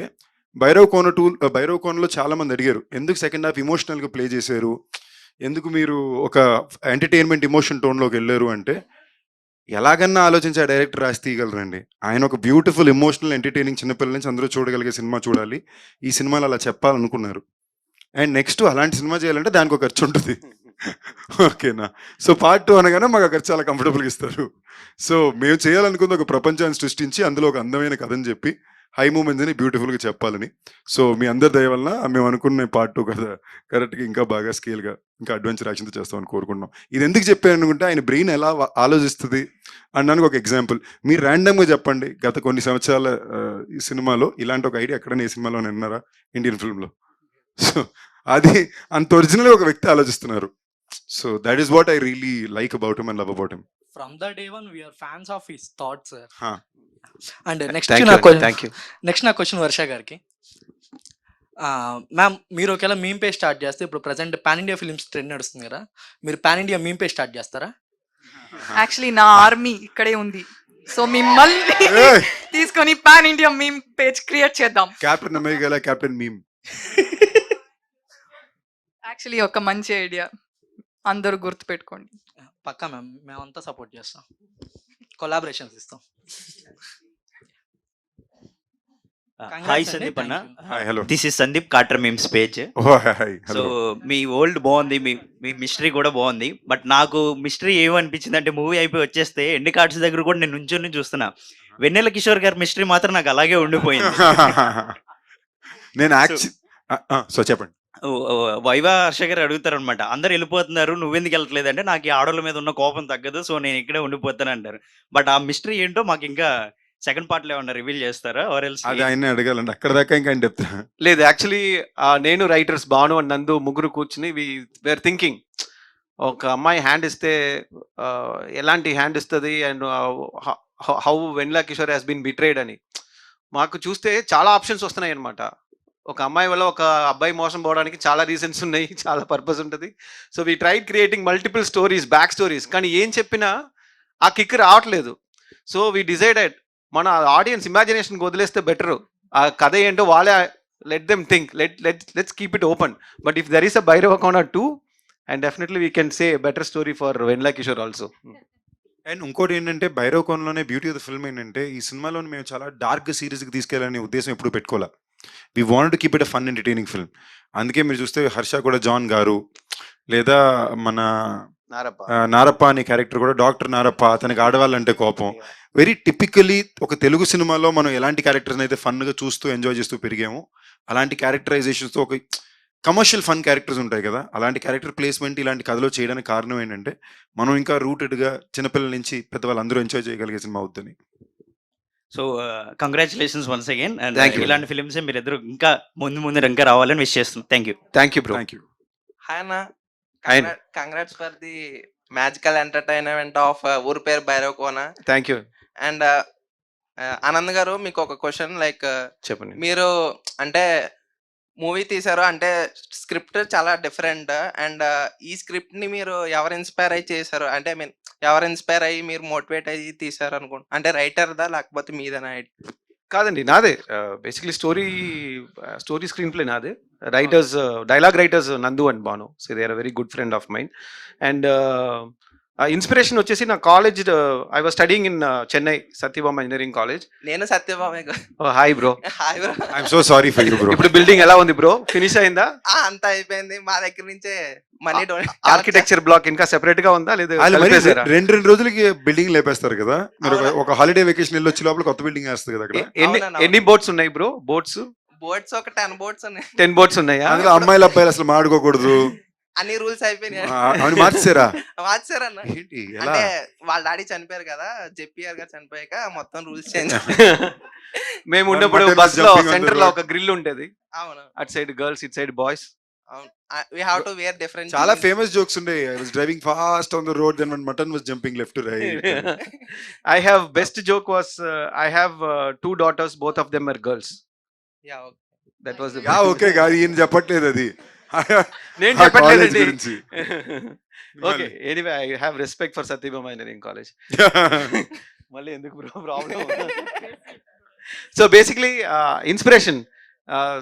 భైరవ్ 2లో చాలా మంది అడిగారు ఎందుకు సెకండ్ హాఫ్ ఇమోషనల్గా ప్లే చేశారు, ఎందుకు మీరు ఒక ఎంటర్టైన్మెంట్ ఇమోషన్ టోన్లోకి వెళ్ళారు అంటే, ఎలాగన్నా ఆలోచించి ఆ డైరెక్టర్ రాసి తీయగలరండి. ఆయన ఒక బ్యూటిఫుల్ ఎమోషనల్ ఎంటర్టైనింగ్ చిన్నపిల్లల నుంచి అందరూ చూడగలిగే సినిమా చూడాలి, ఈ సినిమాలో అలా చెప్పాలనుకున్నారు. అండ్ నెక్స్ట్ అలాంటి సినిమా చేయాలంటే దానికి ఒక ఖర్చు ఉంటుంది, ఓకేనా? సో పార్ట్ 2 అనగానే మాకు ఆ ఖర్చు చాలా కంఫర్టబుల్గా ఇస్తారు. సో మేము చేయాలనుకుంది ఒక ప్రపంచాన్ని సృష్టించి అందులో ఒక అందమైన కథని చెప్పి హై మూమెంట్స్ అని బ్యూటిఫుల్గా చెప్పాలని. సో మీ అందరి దయ వల్ల మేము అనుకున్న పార్ట్ 2 కథ కరెక్ట్గా ఇంకా బాగా స్కేల్గా ఇంకా అడ్వెంచర్ యాక్షన్తో చేస్తామని కోరుకుంటున్నాం. ఇది ఎందుకు చెప్పాను అనుకుంటే, ఆయన బ్రెయిన్ ఎలా ఆలోచిస్తుంది అనడానికి ఒక ఎగ్జాంపుల్. మీరు ర్యాండమ్గా చెప్పండి, గత కొన్ని సంవత్సరాల ఈ సినిమాలో ఇలాంటి ఒక ఐడియా ఎక్కడైనా ఈ సినిమాలో విన్నారా ఇండియన్ ఫిల్మ్లో? సో అది అంత ఒరిజినల్గా ఒక వ్యక్తి ఆలోచిస్తున్నారు. So that is what I really like about him and love about him. From the day one, we are fans of his thoughts, sir. Huh. And next thank నా యూ థ్యాంక్ యూ. నా question వర్ష గారికి. Ma'am, మీరు ఒకవేళ meme pay start చేస్తే ఇప్పుడు present pan India films trend నడుస్తుంది కదా, మీరు pan India meme pay start చేస్తారా? యాక్చువల్లీ నా ఆర్మీ ఇక్కడే ఉంది, సో మిమ్మల్ని తీసుకొని pan India meme page create చేద్దాం. Captain America, Captain Meme. Actually ఒక మంచి ఐడియా, అందరూ గుర్తుపెట్టుకోండి. పక్కా మ్యామ్, మేమంతా సపోర్ట్ చేస్తాం, కొలాబరేషన్స్ ఇస్తాం. హాయ్ సందీప్ అన్న, Hi, hello. This is Sandeep Kator memes page. Oh, hi. So Hello. మీ ఓల్డ్ బాగుంది, మీ మిస్టరీ కూడా బాగుంది. బట్ నాకు మిస్టరీ ఏమనిపించింది అంటే, మూవీ అయిపోయి వచ్చేస్తే ఎండ్ కార్డ్స్ దగ్గర కూడా నేను నుంచొని చూస్తున్నా, వెన్నెల కిషోర్ గారి మిస్టరీ మాత్రం నాకు అలాగే ఉండిపోయింది. నేను యాక్చువల్లీ సో చెప్పండి. వైవా హర్ష గారు అడుగుతారు అనమాట, అందరు వెళ్ళిపోతున్నారు నువ్వెందుకు వెళ్ళట్లేదు అంటే, నాకు ఈ ఆడోళ్ళ మీద ఉన్న కోపం తగ్గదు, సో నేను ఇక్కడే ఉండిపోతాను అంటారు. బట్ ఆ మిస్టరీ ఏంటో మాకు ఇంకా సెకండ్ పార్ట్ లో ఏమన్నా రివీల్ చేస్తారా? ఆర్ ఎల్స్ అది ఆయన అడగాలండి, అక్కడ దాకా ఇంకా ఆయన చెప్తా. లేదు, యాక్చువల్లీ నేను రైటర్స్ భాను అండ్ నందు ముగ్గురు కూర్చుని వేర్ థింకింగ్, ఒక అమ్మాయి హ్యాండ్ ఇస్తే ఎలాంటి హ్యాండ్ ఇస్తుంది and how Vennela Kishore has been betrayed అని. మాకు చూస్తే చాలా ఆప్షన్స్ వస్తున్నాయి అనమాట. ఒక అమ్మాయి వల్ల ఒక అబ్బాయి మోసం పోవడానికి చాలా రీజన్స్ ఉన్నాయి, చాలా పర్పస్ ఉంటుంది. So we tried creating multiple stories, back stories, కానీ ఏం చెప్పినా ఆ కిక్ రావట్లేదు. సో వీ డిసైడెడ్, మన ఆడియన్స్ ఇమాజినేషన్ వదిలేస్తే బెటర్. ఆ కథ ఏంటో వాళ్ళే, let them think, let's keep it open. But if there is a Bhairava Kona 2, and definitely we can say better story for Vennela Kishore also. And ఇంకోటి ఏంటంటే, భైరవ్ కోన్లోనే బ్యూటీ ఆఫ్ ద ఫిల్మ్ ఏంటంటే, ఈ సినిమాలోని మేము చాలా డార్క్ సీరీస్కి తీసుకెళ్ళాలనే ఉద్దేశం ఎప్పుడు పెట్టుకోవాలి. We want to keep it a fun entertaining film. అందుకే మీరు చూస్తే హర్ష కూడా జాన్ గారు, లేదా మన నారప్ప అనే క్యారెక్టర్ కూడా డాక్టర్ నారప్ప, అతనికి ఆడవాళ్ళంటే కోపం. వెరీ టిపికలీ ఒక తెలుగు సినిమాలో మనం ఎలాంటి క్యారెక్టర్స్ అయితే ఫన్గా చూస్తూ ఎంజాయ్ చేస్తూ పెరిగాము, అలాంటి క్యారెక్టరైజేషన్స్తో ఒక కమర్షియల్ ఫన్ క్యారెక్టర్స్ ఉంటాయి కదా, అలాంటి క్యారెక్టర్ ప్లేస్మెంట్ ఇలాంటి కథలో చేయడానికి కారణం ఏంటంటే, మనం ఇంకా రూటెడ్గా చిన్నపిల్లల నుంచి పెద్దవాళ్ళందరూ ఎంజాయ్ చేయగలిగే సినిమా అవుతుంది. So congratulations once again. And Thank you. ఇలాంటి ఫిల్మ్స్ మీరు ఇద్దరు ఇంకా ముందు ఇంకా రావాలని విష్ చేస్తున్నాం. Thank you. Thank you bro. Thank you. Hi అన్న, Hi. Congrats for the magical entertainment of ఊరి పేరు Bhairav Kona. Thank you. And Anand గారు, మీకు ఒక క్వశ్చన్, లైక్ చెప్పండి. మీరు అంటే మూవీ తీశారు అంటే స్క్రిప్ట్ చాలా డిఫరెంట్, అండ్ ఈ స్క్రిప్ట్ ని మీరు ఎవరు ఇన్స్పైర్ అయ్యి చేశారు అంటే, ఐ మీన్ ఎవరు ఇన్స్పైర్ అయ్యి మీరు మోటివేట్ అయ్యి తీశారు అనుకుంటా, అంటే రైటర్దా లేకపోతే మీదనా? కాదండి, నాదే. బేసిక్లీ స్టోరీ స్క్రీన్ ప్లే నాదే. Writers, dialogue writers Nandu and Bhanu. So they are very good friend of mind. అండ్ ఇన్స్పిరేషన్ వచ్చేసి నా college, I was studying in Chennai Sathyabama engineering college. నేను సత్యభామే. Hi bro. Hi bro. I'm so sorry for you bro. ఇప్పుడు building ఎలా ఉంది bro? Finish అయిందా? అంతా అయిపోయింది, మా దగ్గర నుంచే మనీ ఆర్కిటెక్చర్ బ్లాక్ ఇంకా సెపరేట్ గా ఉందా లేదా? వాళ్ళు మరి కలిపేశారా? రెండు రోజులకి బిల్డింగ్ లేపేస్తారు కదా. మీరు ఒక హాలిడే వెకేషన్ వెళ్ళి వచ్చి లోపల కొత్త బిల్డింగ్ వేస్తుంది కదా అక్కడ. ఎన్ని బోట్స్ ఉన్నాయి బ్రో? బోట్స్ ఒక 10 బోట్స్ ఉన్నాయి. 10 బోట్స్ ఉన్నాయా? అందులో అమ్మాయిలు అబ్బాయిలు అసలు మాడుకోకూడదు అన్ని రూల్స్ అయిపోయినాయి. అవును, మార్చారా? మార్చారన్న. ఏంటి ఎలా? అంటే వాళ్ళ డాడీ చనిపోయారు కదా, జెపిఆర్ గారు చనిపోయాక మొత్తం రూల్స్ చేంజ్. మేము ఉన్నప్పుడు Mutton బస్ లో jumping on the సెంటర్ లో road. ఒక గ్రిల్ ఉండేది. అవును, అట్ సైడ్ గర్ల్స్, ఇట్ సైడ్ బాయ్స్. అవును. We have to wear different చాలా jeans. ఫేమస్ జోక్స్ ఉండే. I was driving fast on the road, then one mutton was jumping left to right. I have best joke was I have 2 daughters, both of them are girls. Yeah, okay. That was the yeah okay కాదు, ఈయన చెప్పట్లేదు అది. నేను ఆ చెప్పట్లేదండి. college గురించి. Okay, anyway I have respect for Sathyabama engineering college. మళ్ళీ ఎందుకు bro problem? So basically inspiration,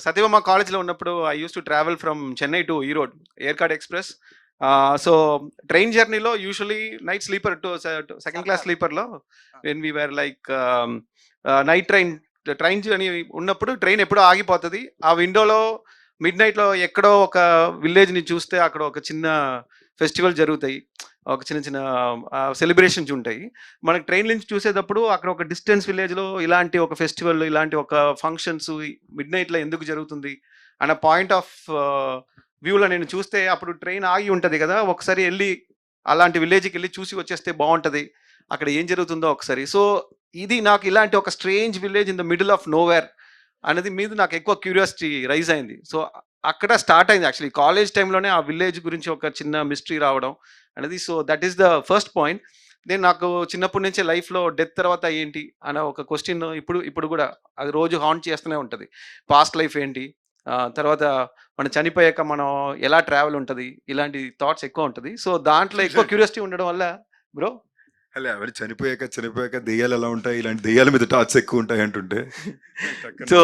Sathyabama కాలేజ్లో ఉన్నప్పుడు I use to travel from Chennai to Erode Yercaud express. So train జర్నీలో usually night sleeper to second class స్లీపర్లో when we were like night train journey ఉన్నప్పుడు train ఎప్పుడో ఆగిపోతుంది. ఆ విండోలో మిడ్ నైట్లో ఎక్కడో ఒక విలేజ్ని చూస్తే అక్కడ ఒక చిన్న ఫెస్టివల్ జరుగుతాయి, ఒక చిన్న సెలబ్రేషన్స్ ఉంటాయి. మనకి ట్రైన్ నుంచి చూసేటప్పుడు అక్కడ ఒక డిస్టెన్స్ విలేజ్లో ఇలాంటి ఒక ఫెస్టివల్, ఇలాంటి ఒక ఫంక్షన్స్ మిడ్ నైట్లో ఎందుకు జరుగుతుంది అన్న పాయింట్ ఆఫ్ వ్యూలో నేను చూస్తే, అప్పుడు ట్రైన్ ఆగి ఉంటుంది కదా, ఒకసారి వెళ్ళి అలాంటి విలేజ్కి వెళ్ళి చూసి వచ్చేస్తే బాగుంటుంది, అక్కడ ఏం జరుగుతుందో ఒకసారి. సో ఇది నాకు ఇలాంటి ఒక strange village in the middle of nowhere అనేది మీద నాకు ఎక్కువ క్యూరియాసిటీ రైజ్ అయింది. సో అక్కడ స్టార్ట్ అయింది యాక్చువల్లీ కాలేజ్ టైంలోనే ఆ విలేజ్ గురించి ఒక చిన్న మిస్టరీ రావడం అనేది. So that is the first point. నేను నాకు చిన్నప్పటి నుంచే లైఫ్లో డెత్ తర్వాత ఏంటి అన్న ఒక క్వశ్చన్ ఇప్పుడు కూడా అది రోజు హాంట్ చేస్తూనే ఉంటుంది. పాస్ట్ లైఫ్ ఏంటి, తర్వాత మనం చనిపోయాక మనం ఎలా ట్రావెల్ ఉంటుంది, ఇలాంటి థాట్స్ ఎక్కువ ఉంటుంది. సో దాంట్లో ఎక్కువ క్యూరియాసిటీ ఉండడం వల్ల బ్రో అలా ఎవరు చనిపోయాక దెయ్యాలు ఎలా ఉంటాయి, ఇలాంటి దెయ్యాల మీద టాట్స్ ఎక్కువ ఉంటాయి అంటుంటే సో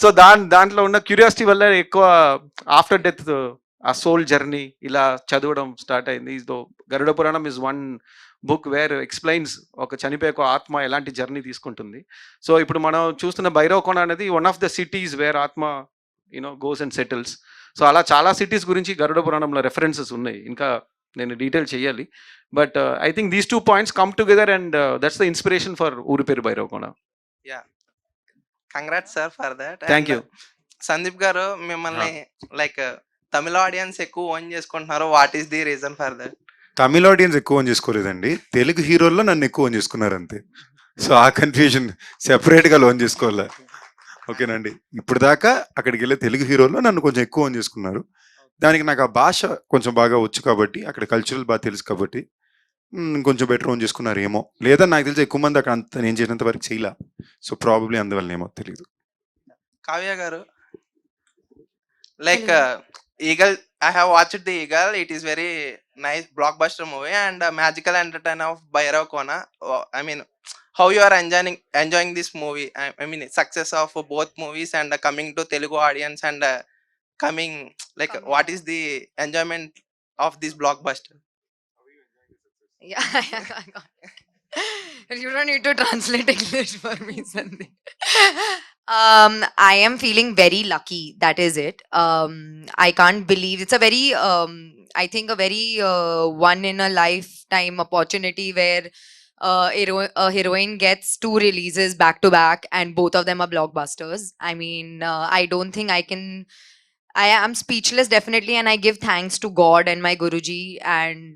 సో దాంట్లో ఉన్న క్యూరియాసిటీ వల్ల ఎక్కువ ఆఫ్టర్ డెత్ ఆ సోల్ జర్నీ ఇలా చదవడం స్టార్ట్ అయింది. So Garuda Puranam is one book where explains ఒక చనిపోయే ఒక ఆత్మ ఎలాంటి జర్నీ తీసుకుంటుంది. సో ఇప్పుడు మనం చూస్తున్న భైరవకోన అనేది one of the cities where atma goes and settles. So అలా చాలా సిటీస్ గురించి గరుడ పురాణంలో రెఫరెన్సెస్ ఉన్నాయి. ఇంకా నేను డీటెయిల్ చేయాలి, but I think these 2 points come together and that's the inspiration for ఊరి పేరు Bhairavakona. Yeah, congrats sir for that. Thank you. Sandeep గారు, మిమ్మల్ని లైక్ తమిళ ఆడియన్స్ ఎక్కువ ఓన్ చేసుకుంటున్నారు. What is the reason for that? Tamil audience ఎక్కువ own చేసుకోలేదండి, Telugu హీరోల్లో నన్ను ఎక్కువ own చేసుకున్నారు అంతే. సో ఆ కన్ఫ్యూజన్ సెపరేట్గా లోన్ చేసుకోవాలి. ఓకేనండి, ఇప్పుడు దాకా అక్కడికి వెళ్ళే తెలుగు హీరోల్లో నన్ను కొంచెం ఎక్కువ ఓన్ చేసుకున్నారు. దానికి నాకు ఆ భాష కొంచెం బాగా వచ్చు కాబట్టి, అక్కడ కల్చరల్ బాగా తెలుసు కాబట్టి కొంచెం బెటర్ ఓన్ చేసుకున్నారు ఏమో. లేదా నాకు తెలిసి ఎక్కువ మంది అక్కడ అంత నేను చేసినంత వరకు చేయలే. సో ప్రాబబ్లీ అందువల్ల ఏమో తెలియదు. కావ్య గారు, like eagle, I have watched the Eagle. It is very nice blockbuster movie and magical entertainer of Bhairav Kona. I mean, how you are enjoying this movie? I mean, success of both movies and coming to Telugu audience and coming, like, what is the enjoyment of this blockbuster? Yeah, you don't need to translate English for me, Sandeep. I am feeling very lucky. That is it. I can't believe it's a very, I think a very one in a lifetime opportunity where a heroine gets 2 releases back to back and both of them are blockbusters. I mean, I don't think I am speechless definitely, and I give thanks to God and my Guruji and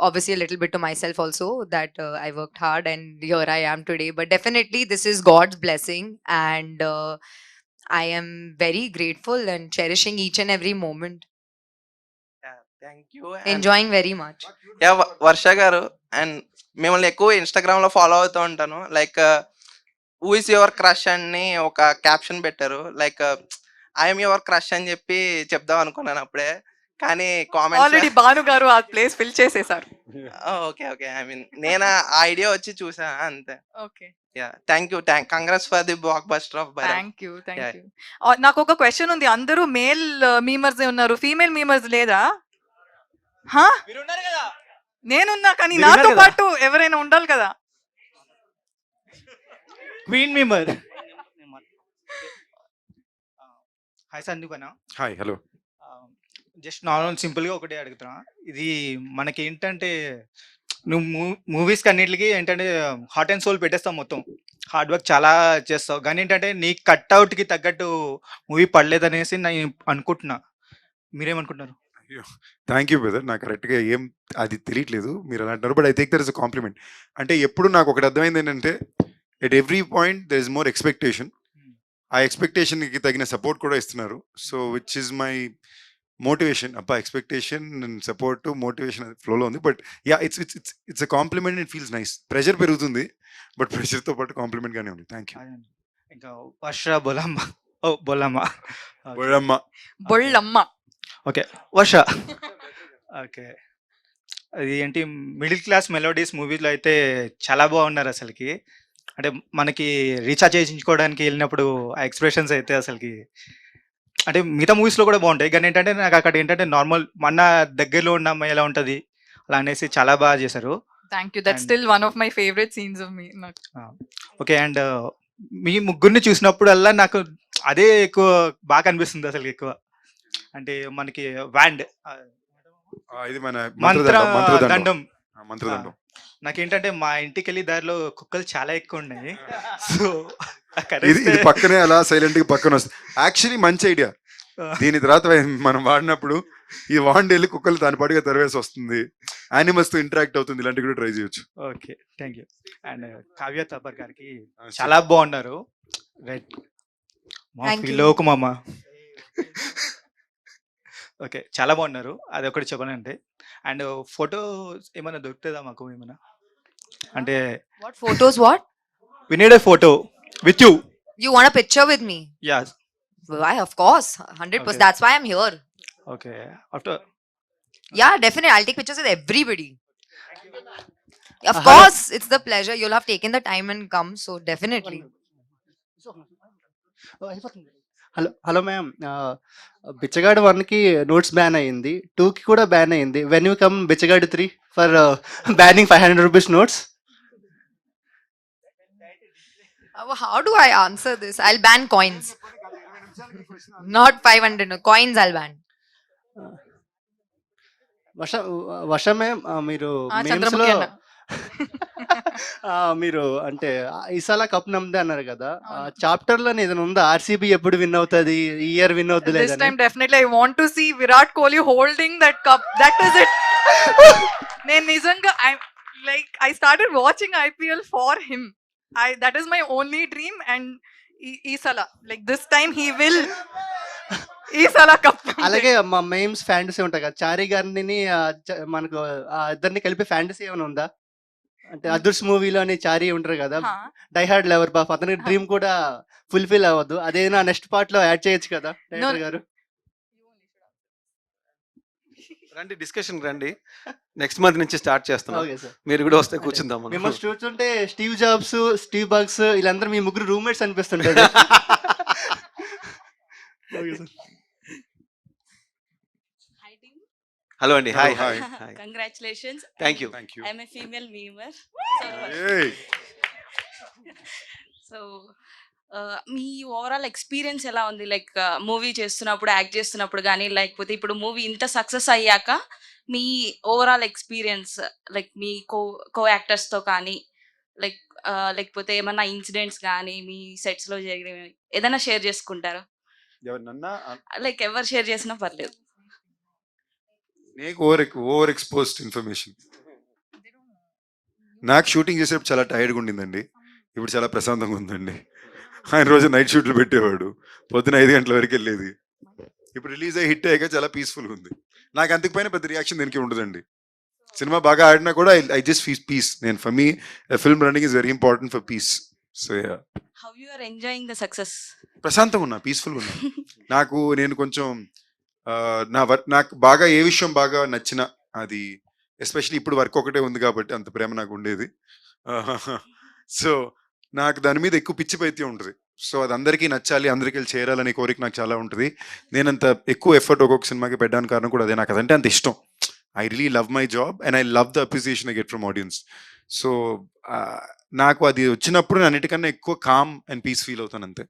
obviously a little bit to myself also that I worked hard and here I am today. But definitely this is God's blessing and I am very grateful and cherishing each and every moment. Yeah, thank you. Enjoying very much. Yeah, Varsha garu, and మిమ్మల్ని ఎక్కువ Instagram లో follow అవుతూ ఉంటాను. Like who is your crush అని ఒక caption పెట్టారు. Like I'm your crush అని చెప్పి చెప్దాం అనుకున్నాను అప్పుడే, కానీ కామెంట్స్ ఆల్రెడీ భాను గారు ఆ ప్లేస్ ఫిల్ చేసేసారు. ఓకే ఓకే, ఐ మీన్ నేను ఆ ఐడియా వచ్చి చూసా అంతే. Okay, yeah, thank you. Congrats for the block buster of Bhairav. Thank you. నాకు ఒక క్వశ్చన్ ఉంది. అందరూ మేల్ మీమర్స్ ఉన్నారు, ఫీమేల్ మీమర్స్ లేదా? నేనున్నా, కానీ నాతో పాటు ఎవరైనా ఉండాలి కదా. Queen memer. హాయ్ సందీప్ అన్న. Hi, hello. జస్ట్ నార్మల్ సింపుల్గా ఒకటే అడుగుతున్నా. ఇది మనకి ఏంటంటే నువ్వు మూవీస్కి అన్నిటికి ఏంటంటే హార్ట్ అండ్ సోల్ పెట్టేస్తావు, మొత్తం హార్డ్ వర్క్ చాలా చేస్తావు, కానీ ఏంటంటే నీ కట్అవుట్కి తగ్గట్టు మూవీ పడలేదనేసి నేను అనుకుంటున్నా. మీరేమనుకుంటున్నారు? Thank you brother. నాకు కరెక్ట్గా ఏం అది తెలియట్లేదు మీరు అలా అంటారు, but I think there is a compliment. అంటే ఎప్పుడు నాకు ఒకటి అర్థమైంది ఏంటంటే at every point there is more expectation. ఆ ఎక్స్పెక్టేషన్కి తగిన సపోర్ట్ కూడా ఇస్తున్నారు. So which is my motivation. అబ్బా, ఎక్స్పెక్టేషన్ అండ్ సపోర్ట్ మోటివేషన్ ఫ్లోలో ఉంది. But yeah, it's a compliment. It feels nice. Pressure పెరుగుతుంది, బట్ ప్రెషర్తో పాటు కాంప్లిమెంట్గానే ఉంది. Thank you. ఇంకా వర్ష బొలమ్మ. ఓ బొల్లమ్మ. బొళ్ళమ్మ. ఓకే, వర్ష. ఓకే, అది ఏంటి మిడిల్ క్లాస్ మెలోడీస్ మూవీలో అయితే చాలా బాగున్నారు అసలుకి. అంటే మనకి రీఛార్జ్ చేయించుకోవడానికి వెళ్ళినప్పుడు ఆ ఎక్స్ప్రెషన్స్ అయితే అసలుకి అంటే మిగతా మూవీస్లో కూడా బాగుంటాయి, కానీ ఏంటంటే నాకు అక్కడ ఏంటంటే నార్మల్ మన దగ్గరలో ఉన్న అమ్మాయి ఎలా ఉంటుంది అలా అనేసి చాలా బాగా చేశారు. Thank you. That's still one of my favourite scenes of me. Okay, and మీ ముగ్గురిని చూసినప్పుడల్లా నాకు అదే ఎక్కువ బాగా అనిపిస్తుంది అసలు. ఎక్కువ అంటే మనకి వ్యాండ్ ఇది మన మంత్రదండం. మంత్రదండం. నాకేంటంటే మా ఇంటికి వెళ్ళి దారిలో కుక్కలు చాలా ఎక్కువ ఉన్నాయి. సో ఇది పక్కనే అలా సైలెంట్ గా పక్కన వస్తుంది. యాక్చువల్లీ మంచి ఐడియా. దీని తర్వాత మనం వాడినప్పుడు ఈ వాండ్ వెళ్ళి కుక్కలు దాని పాటుగా తరివేసి వస్తుంది, యానిమల్స్ తో ఇంటరాక్ట్ అవుతుంది. ఇలాంటివి కూడా ట్రై చేయొచ్చు. Okay, thank you. And Kavya Thapar గారికి చాలా బాగున్నారు. రైట్, మా ఫీలోకు మామ. ఓకే. చాలా బాగున్నారు. అదొకటి చెప్పాలంటే. అండ్ ఫోటో ఏమైనా దొరుకుతదా మాకు ఏమైనా? అంటే What photos? What? We need a photo with you. You want a picture with me? Yeah! Why? Of course, 100%. Okay. That's why I'm here. Okay. After Yeah, definitely. I'll take pictures with everybody. Of hello course, it's the pleasure. You'll have taken the time and come, so definitely. Hello hello ma'am, బిచ్చగాడు 1కి notes ban అయింది, 2కి కూడా ban అయింది. When you come Bichagadu 3 for banning 500 rupees notes? How do I answer this? I'll ban coins. Not 500. No, coins I'll ban. Varsha Varsha ma'am, మీరు మీమ్స్లో చంద్రముఖి అన్న. మీరు అంటే Esala cup నమ్మదే అన్నారు కదా, చాప్టర్లో ఏదైనా ఉందా ఆర్సీబీ ఎప్పుడు విన్ అవుతుంది, ఈ ఇయర్ విన్ అవుద్ది This లేదని? time, definitely, I want to see Virat Kohli holding that cup. That is it. నేను నిజంగా I started watching IPL for him. That is my only dream, and ఈసల this time he will ఈసల cup. అలాగే మా మెయిమ్స్ fantasy ఉంటాయి కదా, చారి గారిని మనకు ఇద్దరిని కలిపి ఫ్యాంటసీ ఏమైనా ఉందా? అంటే అదృష్ మూవీలోని చారి ఉంటారు కదా, డైహార్డ్ లవర్ బాఫ్, అతని డ్రీమ్ కూడా ఫుల్ఫిల్ అవ్వదు, అదేనా నెక్స్ట్ పార్ట్ లో యాడ్ చేయొచ్చు కదా డైరెక్టర్ గారు? రండి, డిస్కషన్ రండి. నెక్స్ట్ మంత్ నుంచి స్టార్ట్ చేస్తున్నాం. Okay sir. మీరు కూడా వస్తే కూర్చుందాం మనం. మిమ్మల్ని చూస్తుంటే స్టీవ్ జాబ్స్, స్టీవ్ బగ్స్ వీళ్ళందరూ మీ ముగ్గురు రూమ్మేట్స్ అనిపిస్తుంటారు. Okay sir. హలో అండి. Hi Hello, hi hi. Hi. Congratulations. Thank you. Thank you. I'm a female memer. Hey. So మీ ఓవరాల్ ఎక్స్పీరియన్స్ ఎలా ఉంది? లైక్ మూవీ చేస్తున్నప్పుడు, యాక్ట్ చేస్తున్నప్పుడు కానీ, లేకపోతే ఇప్పుడు మూవీ ఇంత సక్సెస్ అయ్యాక మీ ఓవరాల్ ఎక్స్పీరియన్స్, లైక్ మీ కో యాక్టర్స్తో కానీ, లైక్ లేకపోతే ఏమన్నా ఇన్సిడెంట్స్ కానీ మీ సెట్స్లో జరిగినవి ఏదైనా షేర్ చేసుకుంటారా? ఎవరినన్నా లైక్ ఎవరు షేర్ చేసినా పర్లేదు. నీకు ఓవర్ ఎక్స్పోజ్డ్ ఇన్ఫర్మేషన్. నాకు షూటింగ్ చేసేటప్పుడు చాలా టైర్డ్గా ఉండిందండి, ఇప్పుడు చాలా ప్రశాంతంగా ఉందండి. ఆయన రోజు నైట్ షూట్లు పెట్టేవాడు, పొద్దున 5 గంటల వరకు వెళ్ళేది. ఇప్పుడు రిలీజ్ అయ్యి హిట్ అయ్యాక చాలా పీస్ఫుల్గా ఉంది. నాకు అంతకుపైన పెద్ద రియాక్షన్ దీనికి ఉండదండి. సినిమా బాగా ఆడినా కూడా ఐ జస్ట్ ఫీల్ పీస్. నేను for me film running is very important for peace. So how you are enjoying the success? ప్రశాంతంగా ఉన్నా, పీస్ఫుల్గా ఉన్నా. నేను కొంచెం నాకు బాగా ఏ విషయం బాగా నచ్చిన అది, ఎస్పెషలీ ఇప్పుడు వర్క్ ఒకటే ఉంది కాబట్టి అంత ప్రేమ నాకు ఉండేది. సో నాకు దాని మీద ఎక్కువ పిచ్చి పైత్యం ఉంటుంది. సో అది అందరికీ నచ్చాలి, అందరికీ వెళ్ళి చేరాలనే కోరిక నాకు చాలా ఉంటుంది. నేనంత ఎక్కువ ఎఫర్ట్ ఒక్కొక్క సినిమాకి పెట్టడానికి కారణం కూడా అదే. నాకు అదంటే అంత ఇష్టం. I really love my job and I love the appreciation I get from audience. So నాకు అది వచ్చినప్పుడు నేను అన్నిటికన్నా ఎక్కువ కామ్ అండ్ పీస్ ఫీల్ అవుతాను అంతే.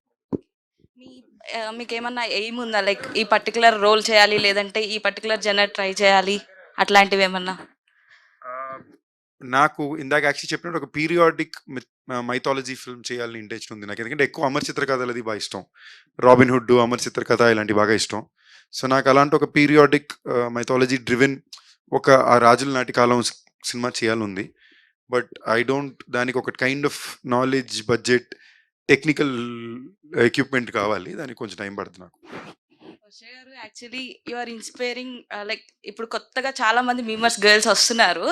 మీకు ఏమన్నా ఎయిమ్ ఉందా? లైక్ ఈ పర్టికులర్ రోల్ చేయాలి, లేదంటే ఈ పర్టికులర్ జనర్ ట్రై చేయాలి, అట్లాంటివి ఏమన్నా? నాకు ఇందాక యాక్చువల్లీ చెప్పినట్టు ఒక పీరియాడిక్ మైథాలజీ ఫిల్మ్ చేయాలని ఇంట్రెస్ట్ ఉంది నాకు. ఎందుకంటే ఎక్కువ అమర్ చిత్ర కథలు అది బాగా ఇష్టం. రాబిన్ హుడ్, అమర్ చిత్ర కథ ఇలాంటివి బాగా ఇష్టం. సో నాకు అలాంటి ఒక పీరియాడిక్ మైథాలజీ డ్రివెన్ ఒక ఆ రాజుల నాటి కాలం సినిమా చేయాలని. బట్ ఐ డోంట్, దానికి ఒక kind of knowledge, budget, technical equipment కావాలి. దానికి కొంచెం టైం పడుతుంది నాకు. Actually you are inspiring. Like ఇప్పుడు కొత్తగా చాలా మంది మీమర్స్ గర్ల్స్ వస్తున్నారు.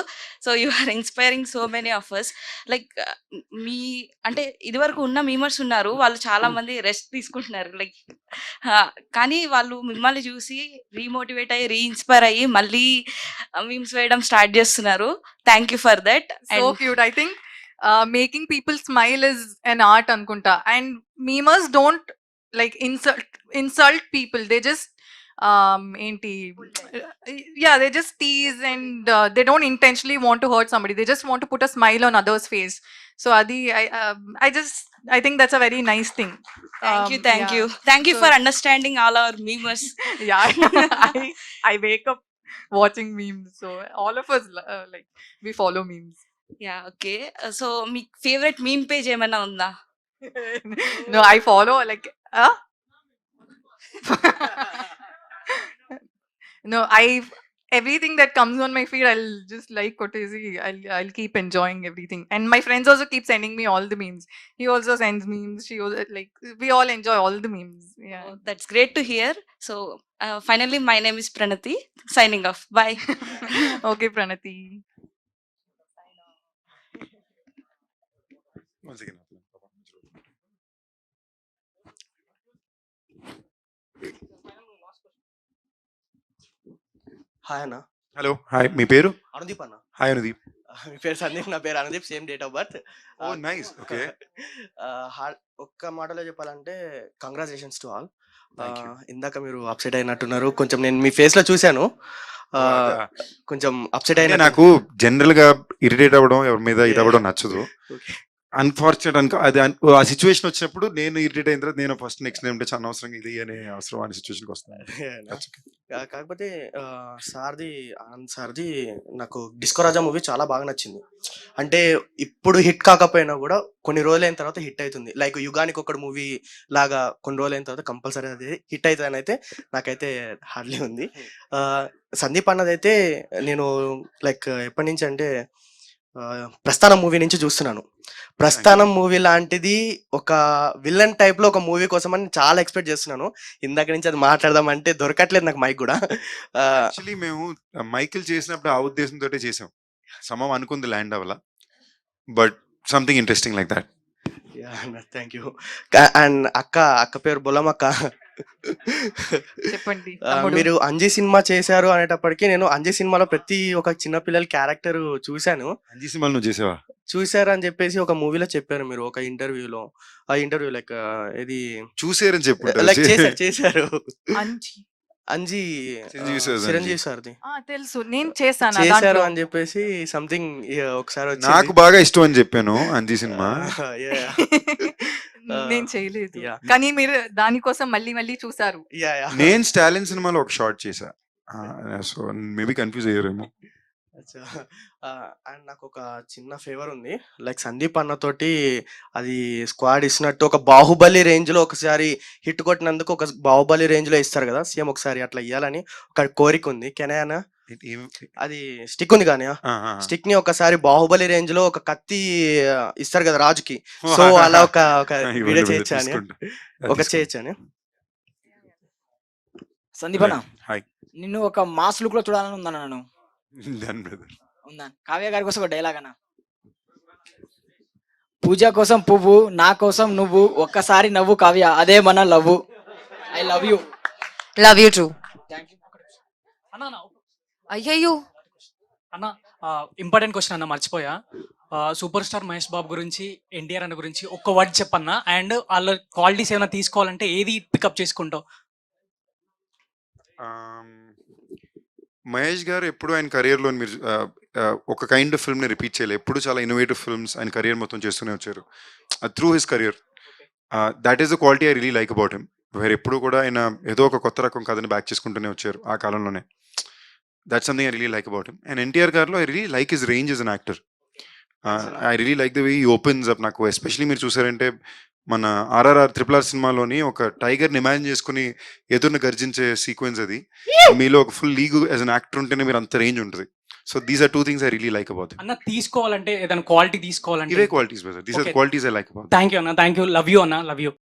So you are inspiring so many of us. Like మీ అంటే ఇదివరకు ఉన్న మీమర్స్ ఉన్నారు, వాళ్ళు చాలా మంది రెస్ట్ తీసుకుంటున్నారు. లైక్ కానీ వాళ్ళు మిమ్మల్ని చూసి రీమోటివేట్ అయ్యి, రీఇన్స్పైర్ అయ్యి మళ్ళీ మీమ్స్ వేయడం స్టార్ట్ చేస్తున్నారు. Thank you for that. So cute. I think making people smile is an art anukunta, and memers don't like insult people. They just they just tease, and they don't intentionally want to hurt somebody. They just want to put a smile on others face. So adi I think that's a very nice thing. Thank you for understanding all our memers. I wake up watching memes, so all of us like we follow memes. Yeah, okay. So me favourite meme page ఏమైనా ఉందా? No, I follow like no, everything that comes on my feed, I'll just like Kotezi. I'll keep enjoying everything. And my friends also keep sending me all the memes. He also sends memes. She also like we all enjoy all the memes. Yeah. Oh, that's great to hear. So finally, my name is Pranati. Signing off. Bye. Okay, Pranati. Once again. Hi అన్న. Hello hi, మీ పేరు? అనుదీప్ అన్న. Hi Anudeep. మీ పేరు సందీప్, నా పేరు Anudeep, same date of birth. Oh nice. Okay. ఒక్క మాటలో చెప్పాలంటే congratulations to all. Thank you. ఇందాక మీరు అప్సెట్ అయినట్టున్నారు కొంచెం, నేను మీ ఫేస్ లో చూశాను. కొంచెం అప్సెట్ అయినా. నాకు జనరల్ గా ఇరిటేట్ అవ్వడం, ఎవరి మీద ఇది అవ్వడం నచ్చదు. అన్ఫార్చునేట్ అది ఆ సిచ్యువేషన్ వచ్చినప్పుడు నేను ఇరిటేట్ అయిన తర్వాత నేను ఫస్ట్ నెక్స్ట్ ఏమంటే చాలా అనవసరంగా ఇది అనే అవసరం అనే సిచ్యువేషన్కి వస్తాను. కాకపోతే సార్ది, ఆనంద్ సార్ది నాకు డిస్కో రాజా మూవీ చాలా బాగా నచ్చింది. అంటే ఇప్పుడు హిట్ కాకపోయినా కూడా కొన్ని రోజులైన తర్వాత హిట్ అవుతుంది. లైక్ యుగానికి ఒకటి మూవీ లాగా కొన్ని రోజులైన తర్వాత కంపల్సరీ అది హిట్ అవుతుంది అని అయితే నాకైతే హార్డ్లీ ఉంది. సందీప్ అన్నదైతే నేను లైక్ ఎప్పటి నుంచి అంటే ప్రస్థానం మూవీ నుంచి చూస్తున్నాను. ప్రస్థానం మూవీ లాంటిది ఒక విలన్ టైప్ లో ఒక మూవీ కోసం అని చాలా ఎక్స్పెక్ట్ చేస్తున్నాను. ఇందాక నుంచి అది మాట్లాడదాం అంటే దొరకట్లేదు నాకు మైక్ కూడా. యాక్చువల్లీ మేము మైకిల్ చేసినప్పుడు ఆ ఉద్దేశంతో చేసాం. సమం అనుకుంది ల్యాండ్ అవ్వాల, but something interesting like that. Thank you. And అక్క పేరు బొల్లమక్క. చెప్పండి. మీరు అంజీ సినిమా చేశారు అనేటప్పటికీ నేను అంజీ సినిమాలో ప్రతి ఒక చిన్న పిల్లల క్యారెక్టర్ చూశాను. అంజీ సినిమాలు నువ్వు చేసావా? చూసారు అని చెప్పేసి ఒక మూవీలో చెప్పారు మీరు ఒక ఇంటర్వ్యూలో. ఆ ఇంటర్వ్యూ లైక్ ఇది చూసారని చెప్పు. లైక్ చేశారు అంజీ చిరంజీవి సార్ది తెలుసు, నేను చేశాను చేశారు అని చెప్పేసి సంథింగ్ ఒకసారి వచ్చింది. నాకు బాగా ఇష్టం అని చెప్పాను అంజీ సినిమా. నేను చేయలేదు, కానీ మీరు దానికోసం మళ్ళీ మళ్ళీ చూసారు. నేను స్టాలిన్ సినిమాలో ఒక షార్ట్ చేశా. సో మేబీ కన్ఫ్యూజ్ అయ్యారేమో. అండ్ నాకు ఒక చిన్న ఫేవర్ ఉంది. లైక్ సందీప్ అన్నతోటి అది స్క్వాడ్ ఇచ్చినట్టు ఒక బాహుబలి రేంజ్ లో ఒకసారి హిట్ కొట్టినందుకు ఒక బాహుబలి రేంజ్ లో ఇస్తారు కదా, సేమ్ ఒకసారి అట్లా ఇవ్వాలని ఒక కోరిక ఉంది. కెనయానా అది స్టిక్ ఉంది కానీ స్టిక్ ని ఒకసారి బాహుబలి రేంజ్ లో ఒక కత్తి ఇస్తారు కదా రాజుకి, సో అలా ఒక వీడియో చేయొచ్చా అని చేయొచ్చా అని. సందీప్ అన్న, నిన్ను ఒక మాస్ లుక్ లో చూడాలని ఉందన్న. నన్ను ఉందా? కావ్య గారి కోసం ఒక డైలాగ్ అన్న. పూజ కోసం పువ్వు, నా కోసం నువ్వు, ఒక్కసారి నవ్వు కావ్య, అదే మన love. I love you. Love you two. అయ్యయ్యో అన్న, ఇంపార్టెంట్ క్వశ్చన్ అన్న, మర్చిపోయా. సూపర్ స్టార్ మహేష్ బాబు గురించి, ఎన్టీఆర్ అన్న గురించి ఒక్క వర్డ్ చెప్పన్నా. అండ్ వాళ్ళ క్వాలిటీస్ ఏమైనా తీసుకోవాలంటే ఏది పికప్ చేసుకుంటావు? మహేష్ గారు ఎప్పుడు ఆయన కెరియర్లో మీరు ఒక కైండ్ ఆఫ్ ఫిల్మ్ని రిపీట్ చేయలేదు. ఎప్పుడు చాలా ఇన్నోవేటివ్ ఫిల్మ్స్ ఆయన కెరియర్ మొత్తం చేస్తూనే వచ్చారు through his career. That is the quality I really like about him. వేరే ఎప్పుడు కూడా ఆయన ఏదో ఒక కొత్త రకం కథని బ్యాక్ చేసుకుంటూనే వచ్చారు ఆ కాలంలోనే. That's something I really like about him. And NTR గారిలో I really like his range as an actor. I really like the way he opens up. నాకు ఎస్పెషలీ మీరు చూసారంటే మన RRR RRR సినిమాలోని ఒక టైగర్ని ఇమాజిన్ చేసుకుని ఎదురుని గర్జించే సీక్వెన్స్ అది. మీలో ఒక full league as an actor ఉంటేనే మీరు అంత రేంజ్ ఉంటుంది. So these are two things I really like about. అన్న తీసుకోవాలంటే ఏదైనా క్వాలిటీ తీసుకోవాలంటే ఇవే qualities brother. These are qualities I like about. Thank you అన్న, థ్యాంక్ యూ. లవ్ యూ అన్న, లవ్ యూ.